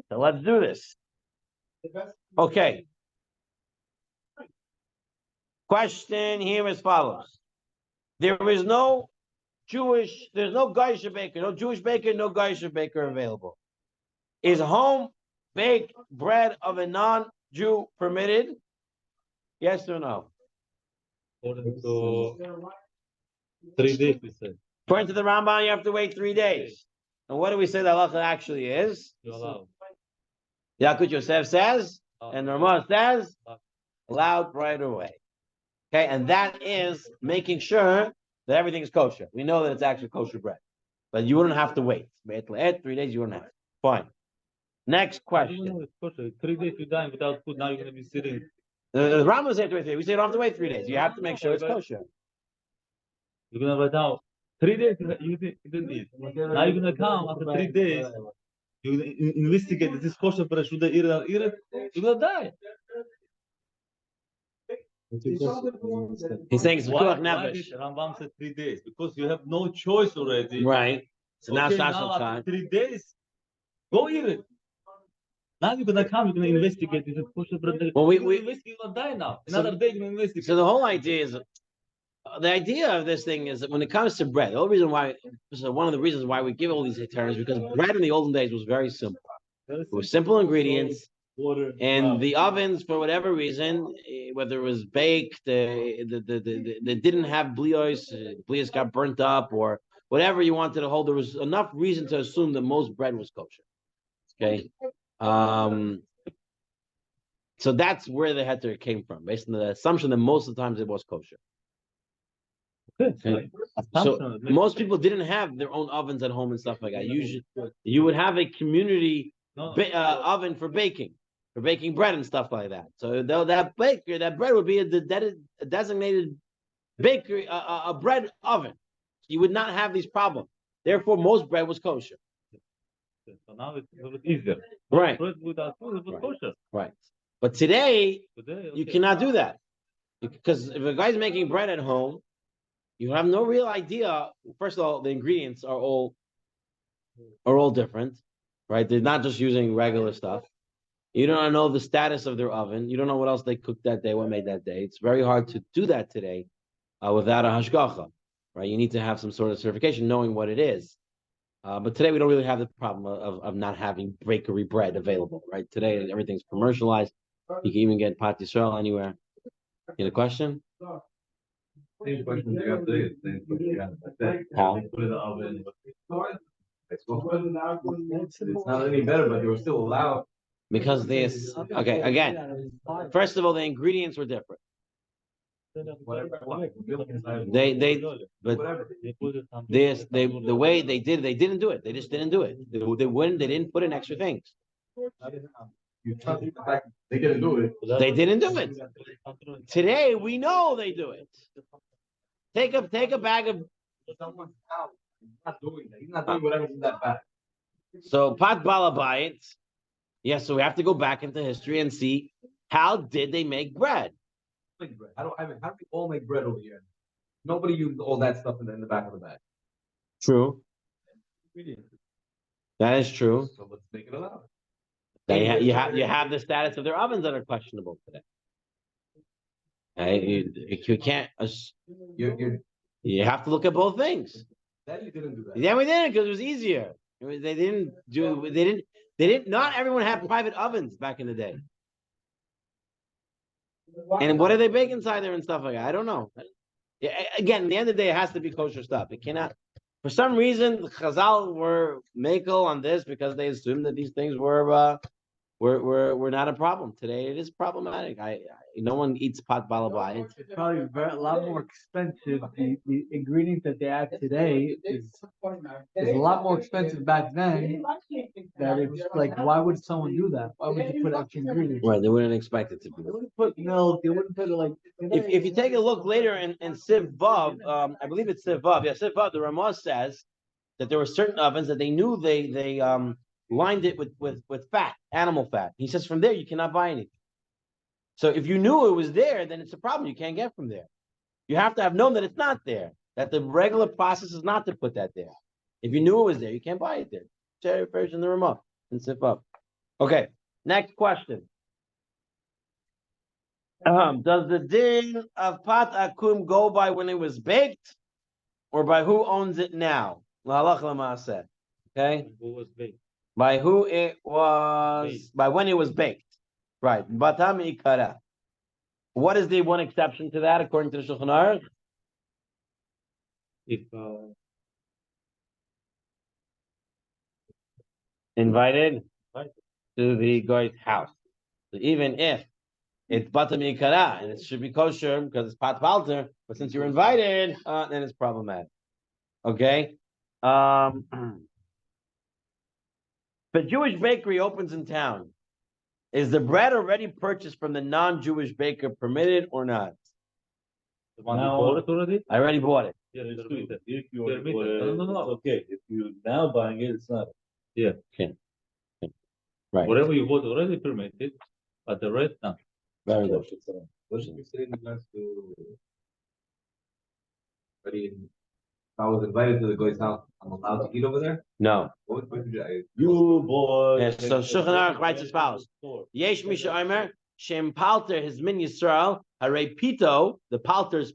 So let's do this. Okay. Question here as follows. There's no Geisha baker, no Jewish baker, no Geisha baker available. Is home baked bread of a non-Jew permitted? Yes or no? According to 3 days, we said. According to the Rambam, you have to wait 3 days. And what do we say the halacha actually is? Yakut Yosef says, and Ramah says, allowed right away. Okay, and that is making sure that everything is kosher. We know that it's actually kosher bread, but you wouldn't have to wait. 3 days, you wouldn't have to. Fine. Next question. 3 days you're dying without food. Now you're going to be sitting. The Rambam said 3 days. We say you don't have to wait 3 days. You have to make sure it's kosher. You're going to write down 3 days you didn't eat. Now you're going to come after 3 days. You're going to investigate. Is this kosher bread? Should I eat it or eat it? You're going to die. He's saying it's why nefesh. Rambam said 3 days? Because you have no choice already. Right. So now after 3 days, go eat it. Now you're gonna come, you're gonna investigate. Is it kosher bread? Well, you're gonna die now. Another day you're gonna investigate. So the whole idea is, the idea of this thing is that when it comes to bread, the whole reason why, so one of the reasons why we give all these terms is because bread in the olden days was very simple. It was simple ingredients. Water, and the ovens, for whatever reason, whether it was baked, they didn't have blios, blios got burnt up, or whatever you wanted to hold. There was enough reason to assume that most bread was kosher. Okay, so that's where the heter came from, based on the assumption that most of the times it was kosher. Okay. So most people didn't have their own ovens at home and stuff like that. Usually, you would have a community oven for baking bread and stuff like that. So that bread would be a designated bakery, a bread oven. You would not have these problems. Therefore, most bread was kosher. So now it's a little bit easier. Right. Bread without food was kosher. Right. But today you cannot do that. Because if a guy's making bread at home, you have no real idea. First of all, the ingredients are all different, right? They're not just using regular stuff. You don't know the status of their oven. You don't know what else they cooked that day, what made that day. It's very hard to do that today without a hashgacha, right? You need to have some sort of certification, knowing what it is. But today we don't really have the problem of not having bakery bread available, right? Today everything's commercialized. You can even get Pat Yisrael anywhere. You had a question? Same question you have today. How? Put in the oven. It's not any better, but they were still allowed. Because this, okay, again, first of all, the ingredients were different. The way they didn't do it. They just didn't do it. They didn't put in extra things. They didn't do it. They didn't do it. Today we know they do it. Take a bag of. Someone's out. He's not doing that. He's not doing whatever's in that bag. So Pat Balabayit. Yes, so we have to go back into history and see how did they make bread. How do we all make bread over here? Nobody used all that stuff in the back of the bag. True. That is true. So let's make it allowed. You have the status of their ovens that are questionable today. You can't. You have to look at both things. Then you didn't do that. Yeah, we didn't because it was easier. They didn't. Not everyone had private ovens back in the day. And what do they bake inside there and stuff like that? I don't know. Again, at the end of the day, it has to be kosher stuff. It cannot. For some reason, the Chazal were makel on this because they assumed that these things were not a problem. Today, it is problematic. No one eats pot balabai. It's probably a lot more expensive. The ingredients that they add today is a lot more expensive back then. That it's like, why would someone do that? Why would you put extra ingredients? Right, they wouldn't expect it to be. They wouldn't put milk. They wouldn't put it like. If you take a look later in Siv Vav, I believe it's Siv Vav. Yeah, Siv Vav. The Ramah says that there were certain ovens that they knew they lined it with fat, animal fat. He says from there you cannot buy anything. So if you knew it was there, then it's a problem. You can't get from there. You have to have known that it's not there. That the regular process is not to put that there. If you knew it was there, you can't buy it there. Cherry version the Ramah and Siv Vav. Okay, next question. Does the din of Pat Akum go by when it was baked, or by who owns it now? Okay. Who was baked? By who it was, by when it was baked. Right. Batam ikara. What is the one exception to that according to the Shulchan Aruch? If invited to the guy's house. So even if it's bata mikara and it should be kosher because it's pat palter, but since you're invited, then it's problematic. Okay. The Jewish bakery opens in town. Is the bread already purchased from the non-Jewish baker permitted or not? The one who bought it already? I already bought it. Yeah, If you They're already bought it, no, no. it's okay. If you now buying it, it's not. Yeah. Okay. Right. Whatever you bought already permitted, but the rest, no. Very good. What should we say in regards to? If I was invited to the guy's house, I'm allowed to eat over there? No. What did I? You bought. Yes, so Shulchan Aruch writes as follows. Yesh Misha Omer, Shem Palter, his min Yisrael, Hare Pito, the Palter's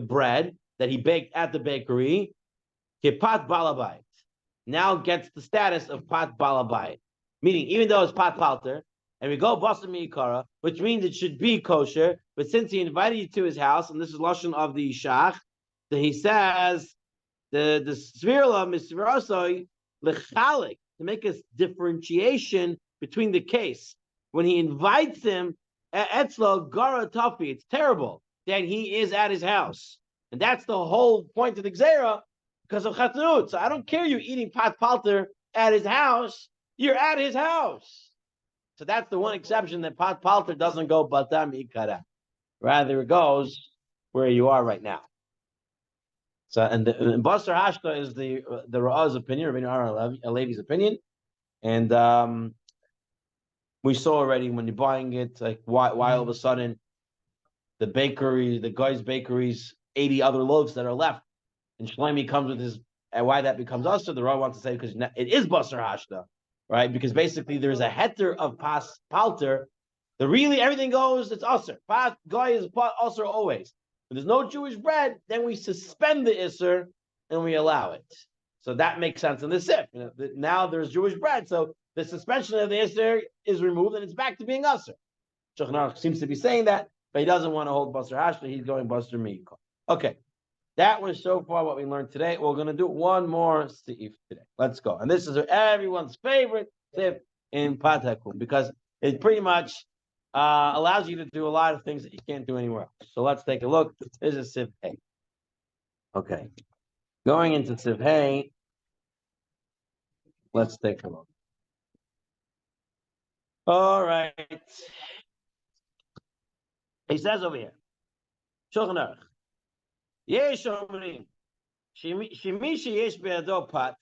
bread that he baked at the bakery, Kipat Balabait, now gets the status of Pat Balabait. Meaning, even though it's Pat Palter, and we go Basa Mi'ikara, which means it should be kosher, but since he invited you to his house, and this is Lashon of the Shach, that he says, the Svirla Misvirasoi Lechalik, to make a differentiation between the case. When he invites him, Etzlo Gara Tafi, it's terrible that he is at his house. And that's the whole point of the Gzera, because of Chatnut. So I don't care you eating Pat Palter at his house, you're at his house. So that's the one exception that Pat Palter doesn't go Batam Ikara. Rather, it goes where you are right now. So, and Basar Hashta is the Ra'ah's opinion, Rabbeinu Aaron Alevi's opinion, and we saw already when you're buying it, like why all of a sudden the guy's bakery's 80 other loaves that are left, and Shlomi comes with his, and why that becomes us. So the Ra'ah wants to say because it is Basar Hashta, right? Because basically there's a heter of Pas Palter. The really everything goes, it's usher. Pas guy is usher always. When there's no Jewish bread, then we suspend the Isser and we allow it. So that makes sense in the Sif. Now there's Jewish bread, so the suspension of the Isser is removed and it's back to being Usser. Shulchan Aruch seems to be saying that, but he doesn't want to hold Basar Hashta, he's going Basar Meikol. Okay, that was so far what we learned today. We're going to do one more Sif today. Let's go. And this is everyone's favorite Sif in Pat Akum because it pretty much allows you to do a lot of things that you can't do anywhere else. So let's take a look. This is Sif Hay. Okay. Going into Sif Hay, let's take a look. All right. He says over here, Shulchan Aruch, Yesh Omrim, Shemishi Yesh Be'ado Pat.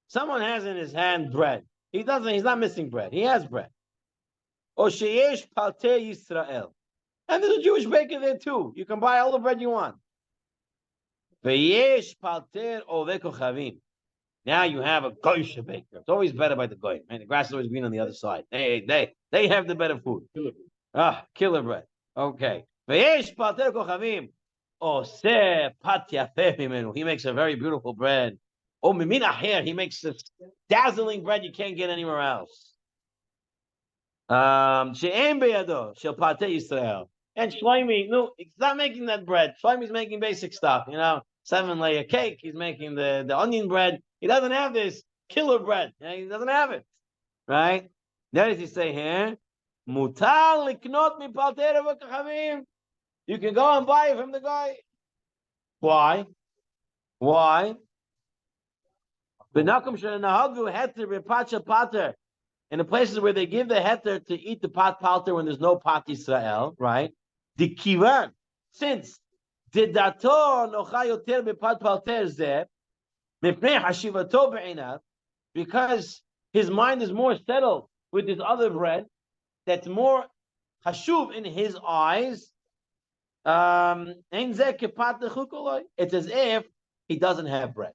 Someone has in his hand bread. He's not missing bread. He has bread. Or sheyesh palter Yisrael, and there's a Jewish baker there too. You can buy all the bread you want. Veyesh palter ovek kochavim. Now you have a goyish baker. It's always better by the goy. Man, the grass is always green on the other side. They have the better food. Killer bread. Okay. Veyesh palter kochavim. Oseh pat yafeh mimenu. He makes a very beautiful bread. Oh, mimin acher. He makes this dazzling bread you can't get anywhere else. She'em beyado shel patei Yisrael. And Shlomi, no, he's not making that bread. Shlomi's making basic stuff, 7-layer cake. He's making the onion bread. He doesn't have this killer bread. He doesn't have it, right? There does he say here, mutar liknot mi palter v'kachavim. You can go and buy it from the guy. Why? B'nakum shenahagu heter b'pacha pater. In the places where they give the heter to eat the pat palter when there's no pat Yisrael, right? The kivan, since didato nocha yoter bepat palter zeh, mipnei hashivato be'inav, because his mind is more settled with this other bread that's more hashuv in his eyes. It's as if he doesn't have bread.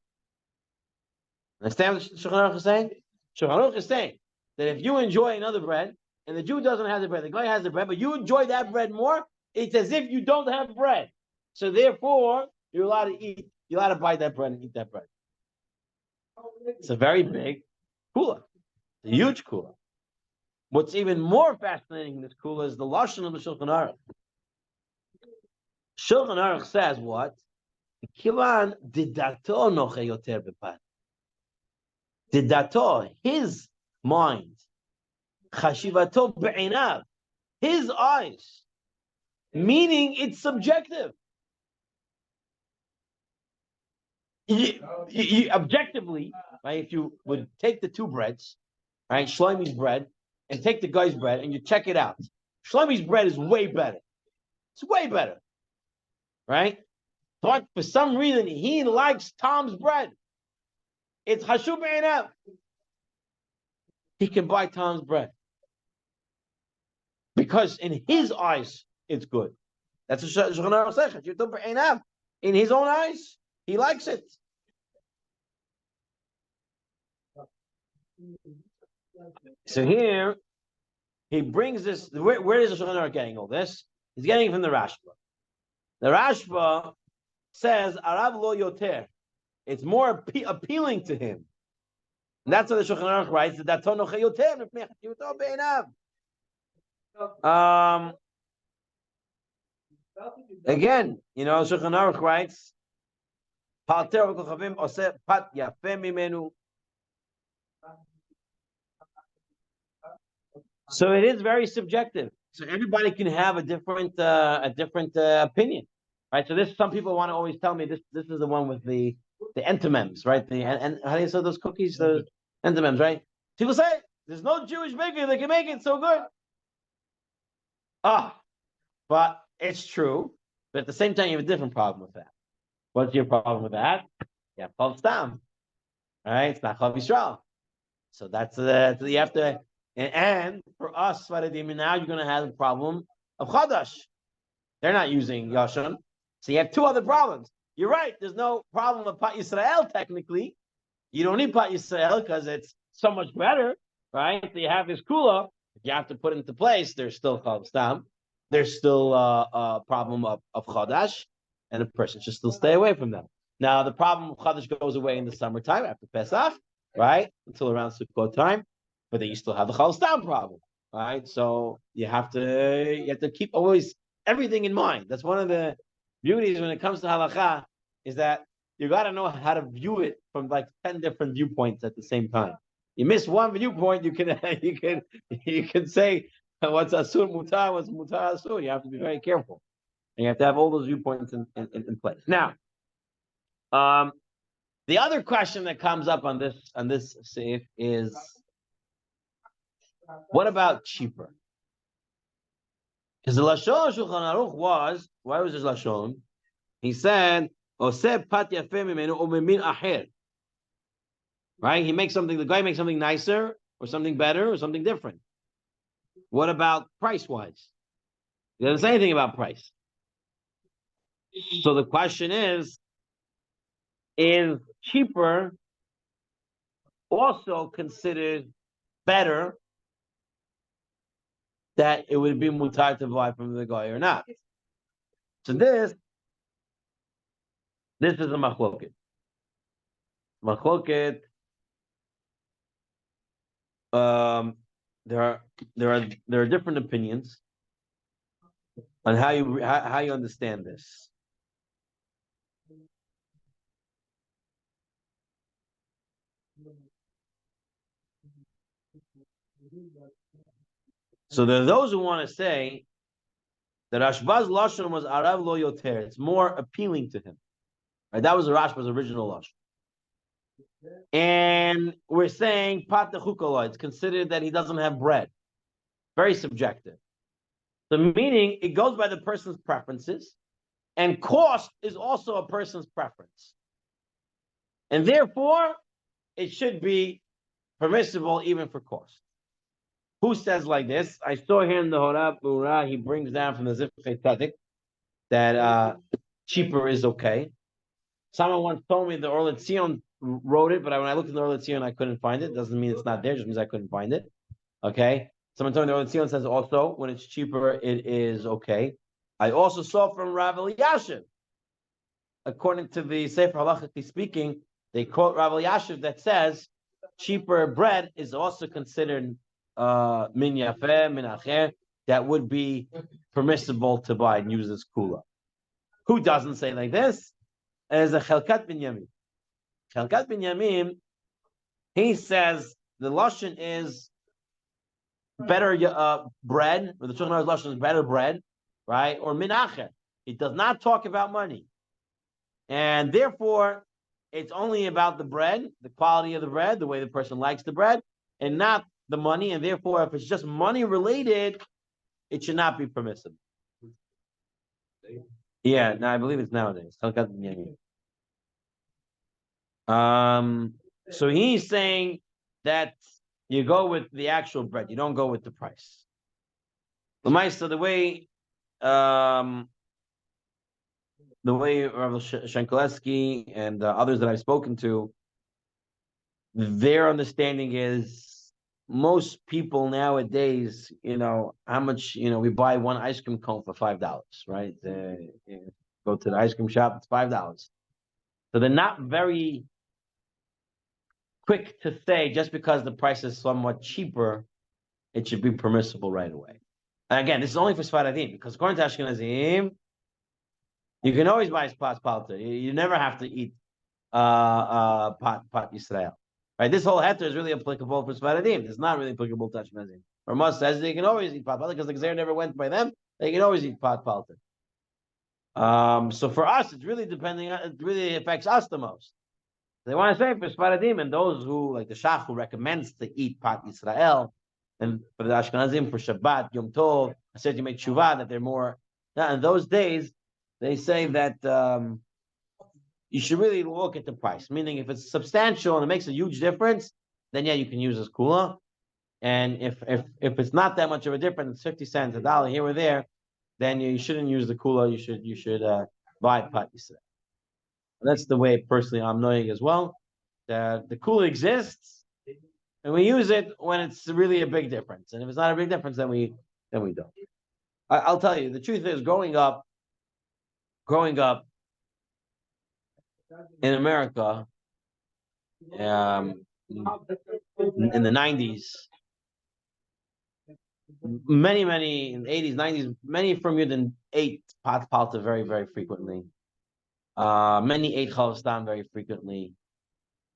Understand what Shulchan Aruch is saying? Shulchan Aruch is saying that if you enjoy another bread, and the Jew doesn't have the bread, the guy has the bread, but you enjoy that bread more, it's as if you don't have bread. So therefore, you're allowed to eat, you're allowed to buy that bread and eat that bread. It's a very big kula. It's a huge kula. What's even more fascinating in this kula is the lashon of the Shulchan Aruch. Shulchan Aruch says what? Kivan didato noche yoter bepat. Didato, his mind, chashivato be'inav, his eyes, meaning it's subjective. Objectively, right? If you would take the two breads, right, Shlomi's bread, and take the guy's bread, and you check it out, Shlomi's bread is way better. It's way better, right? But for some reason, he likes Tom's bread. It's Hashub Be'inav. He can buy Tom's bread because in his eyes it's good. That's what Shulchan Aruch says. In his own eyes, he likes it. So here he brings this. Where is the Shulchan Aruch getting all this? He's getting it from the Rashba. The Rashba says Arav lo yoter. It's more appealing to him. And that's what the Shulchan Aruch writes. That again, Shulchan Aruch writes, so it is very subjective. So everybody can have a different opinion, right? So some people want to always tell me this is the one with the entamems, right? And how do you say those cookies? The entamems, right? People say there's no Jewish baker that can make it so good. But it's true. But at the same time, you have a different problem with that. What's your problem with that? You have Chol Stam, right? It's not Chol Yisrael. So that's you have to. And for us, Sfaradim, now you're going to have a problem of Chadash. They're not using Yashon. So you have two other problems. You're right. There's no problem of Pat Yisrael, technically. You don't need Pat Yisrael because it's so much better, right? So you have this Kula. You have to put into place. There's still Chol Stam. There's still a problem of Chadash. And a person should still stay away from them. Now, the problem of Chadash goes away in the summertime after Pesach, right? Until around Sukkot time. But then you still have the Chol Stam problem, right? So you have to keep always everything in mind. That's one of the beauties when it comes to halakha, is that you got to know how to view it from like 10 different viewpoints at the same time. You miss one viewpoint, you can say what's asur mutar, what's mutar asur. You have to be very careful, and you have to have all those viewpoints in place. Now, the other question that comes up on this seif is, what about cheaper? Because the Lashon Shulchan Aruch was, why was his Lashon? He said, Oseh pat yafeh mimenu u'memin acher. Right? The guy makes something nicer, or something better, or something different. What about price-wise? He doesn't say anything about price. So the question is cheaper also considered better, that it would be mutar to buy from the guy or not? So this is a machloket. Machloket. There are different opinions on how you understand this. So there are those who want to say that Rashba's lashon was arav lo yoter. It's more appealing to him. Right? That was Rashba's original lashon. And we're saying pat dechukala. It's considered that he doesn't have bread. Very subjective. The meaning, it goes by the person's preferences, and cost is also a person's preference. And therefore, it should be permissible even for cost. Who says like this? I saw here in the Horab Ura, he brings down from the Zifchei Tzadik that cheaper is okay. Someone once told me the Or Letzion wrote it, but when I looked in the Or Letzion, I couldn't find it. Doesn't mean it's not there, just means I couldn't find it. Okay? Someone told me the Or Letzion says also, when it's cheaper, it is okay. I also saw from Rav Elyashiv, according to the Sefer Halachically speaking, they quote Rav Elyashiv that says cheaper bread is also considered min yafeh, min acher, that would be permissible to buy and use as kula. Who doesn't say like this? As a Chelkat Binyamin. Chelkat Binyamin He says the lashon is better bread, or the Shulchan Aruch lashon is better bread, right? Or minacher. It does not talk about money, and therefore it's only about the bread, the quality of the bread, the way the person likes the bread, and not the money. And therefore, if it's just money related, it should not be permissible. Yeah, no, I believe it's nowadays. So he's saying that you go with the actual bread, you don't go with the price. The way Rav Shankolesky and others that I've spoken to, their understanding is most people nowadays, how much, we buy one ice cream cone for $5, right? Go to the ice cream shop, it's $5. So they're not very quick to say just because the price is somewhat cheaper, it should be permissible right away. And again, this is only for Sfaradim, because according to Ashkenazim, you can always buy pot palter. You never have to eat pot Yisrael. Right? This whole heter is really applicable for Sfaradim. It's not really applicable to Ashkenazim. Rama says they can always eat pot palter because the Gzer never went by them. They can always eat pot palter. So for us, it's really it really affects us the most. They want to say for Sfaradim and those who, like the Shach, who recommends to eat pot Yisrael, and for the Ashkenazim, for Shabbat, Yom Tov, I said you make tshuva, that they're more. Now, in those days, they say that you should really look at the price. Meaning, if it's substantial and it makes a huge difference, then yeah, you can use this kula. And if it's not that much of a difference, it's 50 cents, $1 here or there, then you shouldn't use the kula. You should buy pot Yisrael. That's the way personally I'm knowing as well. The kula exists, and we use it when it's really a big difference. And if it's not a big difference, then we don't. I'll tell you, the truth is, growing up in America, in the 90s, many in the 80s, 90s, many from you than ate pot palta very, very frequently. Many ate chalstam very frequently.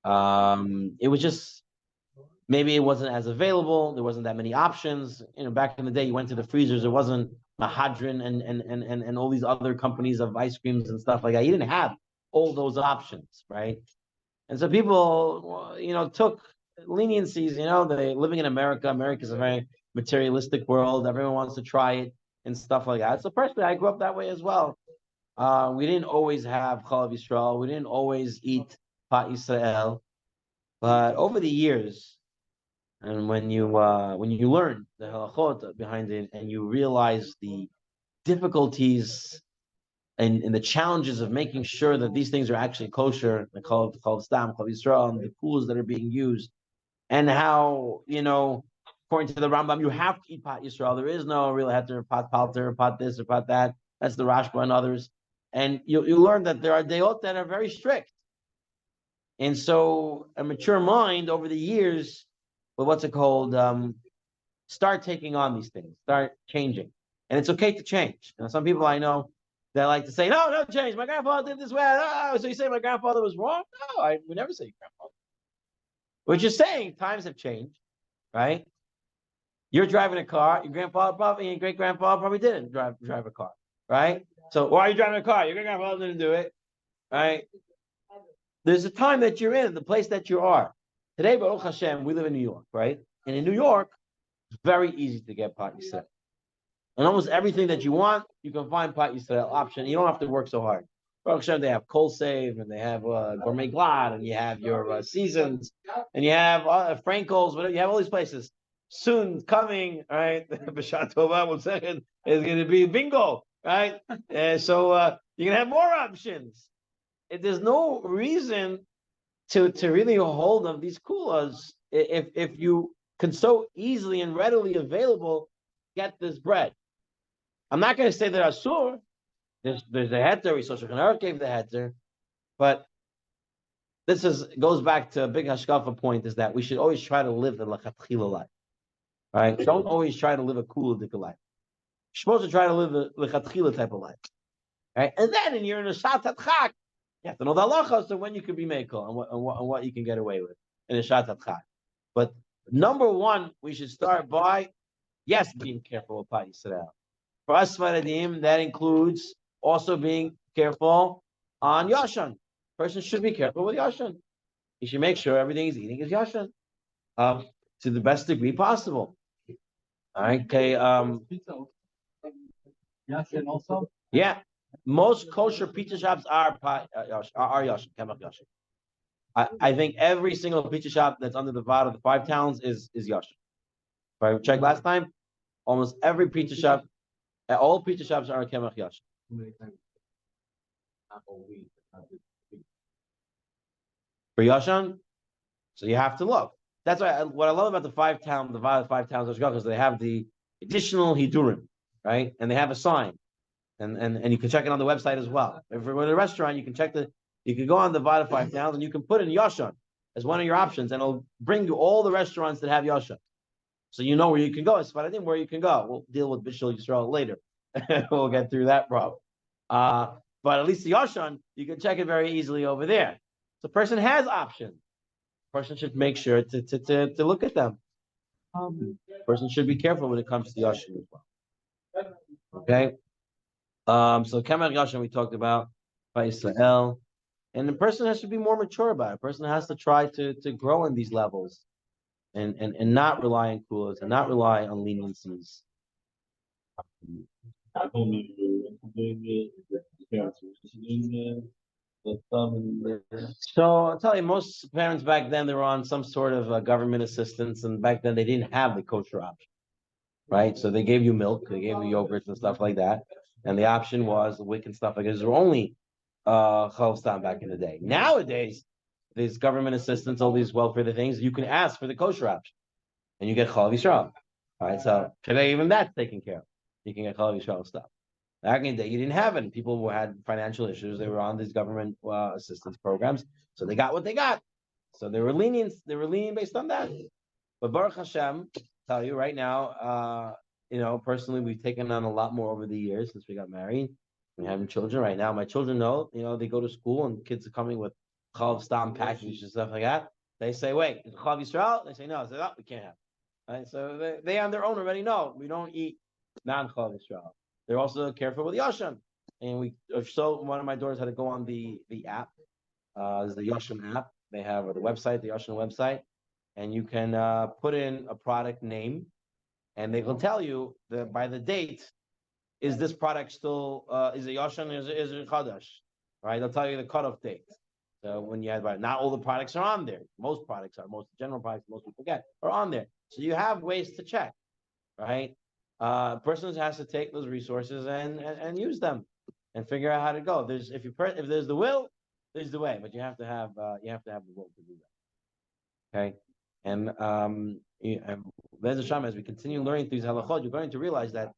It was just, maybe it wasn't as available. There wasn't that many options. Back in the day, you went to the freezers. There wasn't Mahadrin and all these other companies of ice creams and stuff like that. You didn't have all those options, right? And so people, took leniencies. They living in America. America is a very materialistic world. Everyone wants to try it and stuff like that. So personally, I grew up that way as well. We didn't always have Chalav Yisrael. We didn't always eat Pat Yisrael. But over the years, and when you learn the halachot behind it, and you realize the difficulties and the challenges of making sure that these things are actually kosher, the Chalav Stam, Chalav Yisrael, and the tools that are being used, and how, according to the Rambam, you have to eat Pat Yisrael. There is no real heter, Pat Palter, Pat this or Pat that. That's the Rashba and others. And you learn that there are deot that are very strict. And so a mature mind over the years, start taking on these things, start changing. And it's okay to change. Some people I know, they like to say, no change. My grandfather did this way. Oh, so you say my grandfather was wrong? No, I would never say grandfather. We're just saying times have changed, right? You're driving a car, your great-grandfather probably didn't drive a car, right? So why are you driving a car? Your great-grandfather didn't do it, right? There's a time that you're in, the place that you are. Today, Baruch Hashem, we live in New York, right? And in New York, it's very easy to get Pat Yisrael. And almost everything that you want, you can find Pat Yisrael option. You don't have to work so hard. Baruch Hashem, they have Kol Save, and they have Gourmet Glad, and you have your Seasons, and you have Frankel's, whatever. You have all these places. Soon coming, right? B'shat Tova, 1 second, is going to be bingo, right? So you're going to have more options. There's no reason to really hold of these kulas if you can so easily and readily available get this bread. I'm not going to say that asur. There's a heter. Shulchan Aruch gave the heter, but this goes back to a big hashkafa point, is that we should always try to live the lachatchila life. Right? Don't always try to live a kula life. You're supposed to try to live a lechatchila type of life. Right? And then you're in a shat chak, you have to know the halachas of when you can be mekel and what you can get away with. in a Shat Chai. But number one, we should start by, yes, being careful with Pat Yisrael. For us Sfaradim, that includes also being careful on Yashan. Person should be careful with Yashan. You should make sure everything he's eating is Yashan, to the best degree possible. All right, okay. Yashin also. Yeah, most kosher pizza shops are Yashin, Kemach Yashin. I think every single pizza shop that's under the VAD of the 5 towns is Yashin. If I checked last time, almost every pizza shop, all pizza shops are Kemach Yashin. For Yashan, so you have to look. That's why what I love about the 5 towns is they have the additional hidurim, right? And they have a sign, and you can check it on the website as well. If you're in a restaurant, you can go on the VAD 5 towns and you can put in Yashan as one of your options, and it'll bring you all the restaurants that have Yashan. So you know where you can go. It's Sfaradim where you can go. We'll deal with Bishul Yisrael later. We'll get through that problem. But at least the Yashan, you can check it very easily over there. So the person has options. The person should make sure to look at them. The person should be careful when it comes to Yashan as well. Okay. So Kemach Yashan we talked about by Israel. And the person has to be more mature about it. The person has to try to grow in these levels and not rely on coolers and not rely on leniencies. So I'll tell you, most parents back then, they were on some sort of government assistance, and back then they didn't have the kosher option, right? So they gave you milk, they gave you yogurts and stuff like that, and the option was the wick and stuff like this. There were only chalstam back in the day. Nowadays, there's government assistance, all these welfare things. You can ask for the kosher option, and you get chalav Yisrael. All right, so today even that's taken care of. You can get chalav Yisrael stuff. Back in the day, you didn't have it. People who had financial issues, they were on these government assistance programs, so they got what they got. So they were lenient. They were lenient based on that. But Baruch Hashem, tell you right now, personally, we've taken on a lot more over the years since we got married. We're having children right now. My children know, they go to school and kids are coming with chalav stam packages and stuff like that. They say, "Wait, is it chalav Yisrael?" They say, "No." I say, "Oh, we can't have." Right? So they on their own already know we don't eat non-chalav Yisrael. They're also careful with Yashan. And one of my daughters had to go on the app. There's the Yashan app. They have the website, the Yashan website. And you can put in a product name. And they will tell you that by the date, is this product still, is it Yashan or is it Chadash? Right? They'll tell you the cutoff date. So when you have, not all the products are on there. Most products are, most general products most people get are on there. So you have ways to check, right? Person has to take those resources and use them and figure out how to go. If there's the will, there's the way, but you have to have the will to do that. Okay, and as we continue learning through these halachot, you're going to realize that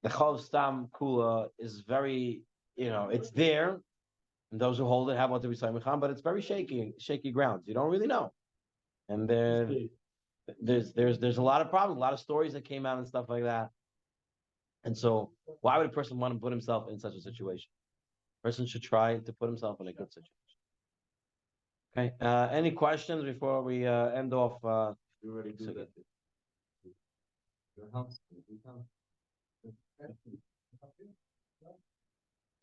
the chalav stam kula is very, it's there, and those who hold it have what to be saying, but it's very shaky grounds. You don't really know, and there's a lot of problems, a lot of stories that came out and stuff like that. And so why would a person want to put himself in such a situation? A person should try to put himself in a good situation. Okay. Any questions before we end off? You already do that. Your house.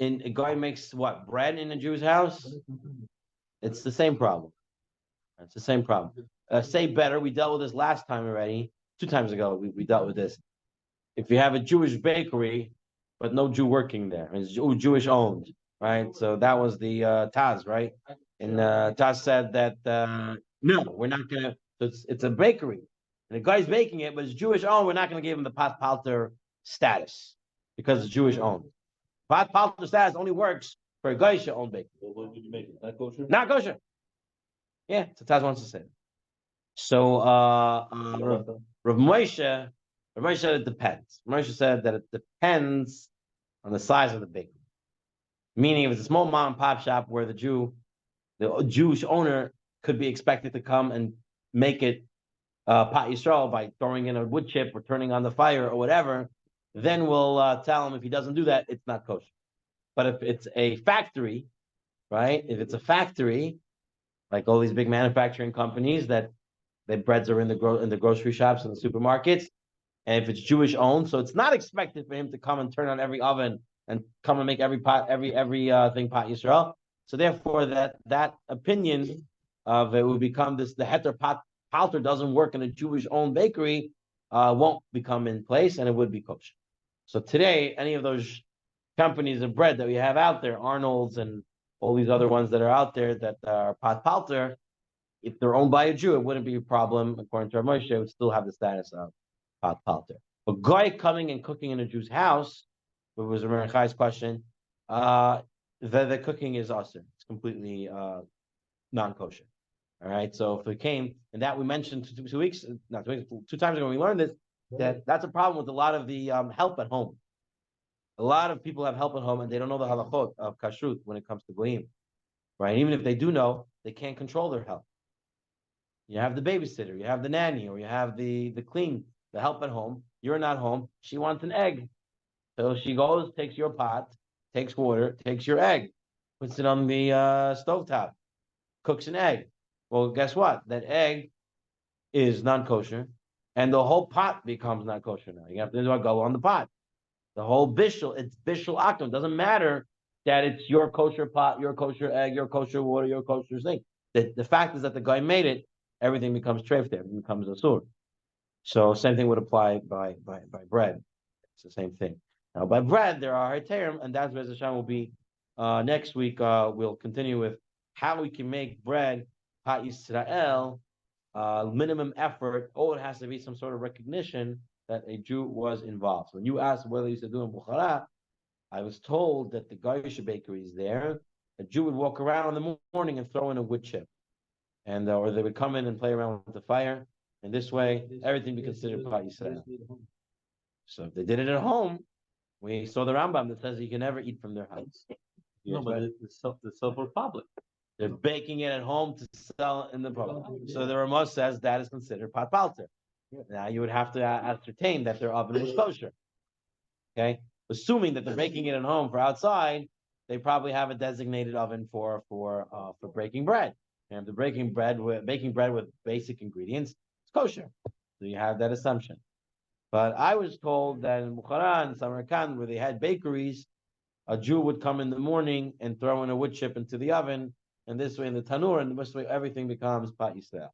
A guy makes what, bread in a Jew's house? It's the same problem. It's the same problem. Say better, we dealt with this last time already. 2 times ago, we dealt with this. If you have a Jewish bakery, but no Jew working there, it's Jewish owned, right? So that was the Taz, right? And Taz said that, no, we're not going to, it's a bakery. And the guy's baking it, but it's Jewish owned. We're not going to give him the Pat Palter status because it's Jewish owned. Pat Palter status only works for a Geisha owned bakery. What would you make it? Not kosher? Not kosher. Yeah, so Taz wants to say. So Rav Moshe said it depends. Moshe said that it depends on the size of the bakery. Meaning, if it's a small mom and pop shop where the Jewish owner could be expected to come and make it Pat Yisrael by throwing in a wood chip or turning on the fire or whatever, then we'll tell him if he doesn't do that, it's not kosher. But if it's a factory, right? If it's a factory, like all these big manufacturing companies that their breads are in the grocery shops and the supermarkets. And if it's Jewish owned, so it's not expected for him to come and turn on every oven and come and make every pot, every thing pot Yisrael. So therefore, that opinion of it would become this: the heter pot palter doesn't work in a Jewish owned bakery, won't become in place, and it would be kosher. So today, any of those companies of bread that we have out there, Arnold's and all these other ones that are out there that are pot palter, if they're owned by a Jew, it wouldn't be a problem. According to Rav Moshe, it would still have the status of pot palter. But guy coming and cooking in a Jew's house, which was Rav Chai's question, the cooking is awesome. It's completely non-kosher. All right. So if it came, and that we mentioned 2 weeks, not 2 weeks, 2 times ago, when we learned this, that's a problem with a lot of the help at home. A lot of people have help at home and they don't know the halachot of kashrut when it comes to goyim, right? Even if they do know, they can't control their help. You have the babysitter, you have the nanny, or you have the help at home. You're not home. She wants an egg. So she goes, takes your pot, takes water, takes your egg, puts it on the stovetop, cooks an egg. Well, guess what? That egg is non-kosher, and the whole pot becomes not kosher now. You have to do a go on the pot. The whole bishul, it's bishul akum. It doesn't matter that it's your kosher pot, your kosher egg, your kosher water, your kosher thing. The fact is that the guy made it, everything becomes treif there, everything becomes asur. So same thing would apply by bread. It's the same thing. Now by bread, there are heterim, and that's where Hashem will be next week. We'll continue with how we can make bread pat Yisrael, minimum effort. Oh, it has to be some sort of recognition that a Jew was involved. So when you asked whether you should do in Bukhara, I was told that the Goyish bakery is there. A Jew would walk around in the morning and throw in a wood chip, and or they would come in and play around with the fire. And this way, everything be considered pat Yisrael. So if they did it at home, we saw the Rambam that says you can never eat from their house. No, but it's so for public. They're baking it at home to sell in the public. So the Ramos says that is considered pat palter. Now you would have to ascertain that their oven was kosher. Okay, assuming that they're baking it at home for outside, they probably have a designated oven for breaking bread. And if they're baking bread with basic ingredients, it's kosher. So you have that assumption. But I was told that in Bukhara and Samarkand, where they had bakeries, a Jew would come in the morning and throw in a wood chip into the oven, and this way in the tanur, and this way everything becomes pat Yisrael.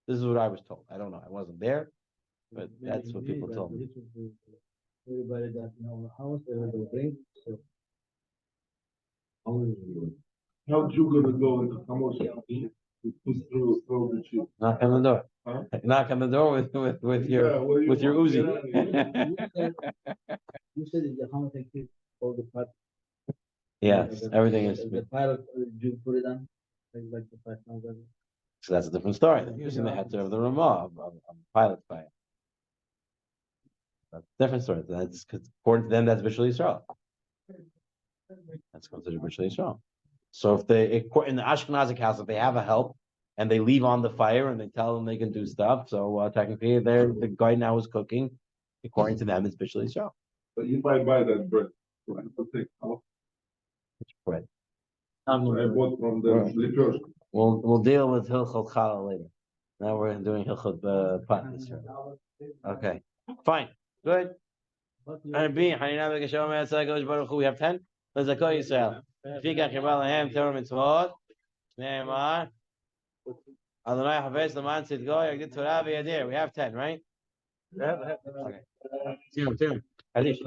This is what I was told. I don't know. I wasn't there, but that's what people told me. Everybody that house, everybody brings. So. How you gonna go in the commercial? Throw the chip. Knock on the door. Huh? Knock on the door with your Uzi. You said it's the how much I all the part. Yes, everything is. The pilot, you put it on, like the 5,000. So that's a different story. They're using the heter of the Ramah of pilot fire. That's a different story. That's because according to them, that's Bishul Yisrael. That's considered Bishul Yisrael. So if in the Ashkenazic house, if they have a help and they leave on the fire and they tell them they can do stuff, so technically the guy now is cooking. According to them, it's Bishul Yisrael. But if I buy that bread, right, to take out, It's bread. I bought from the liquor. We'll deal with Hilchot Challah later. Now we're doing Hilchot Pat Yisrael. Okay, fine, good. We have 10. Lezakot Yisrael. Fikach Yibal Lahem Torah Mitzvot. Ne'emar. Adonai Havetz Laman Tzidgo Yagdid Torah V'Yadir. We have 10, right? Okay. Tim. Hadish.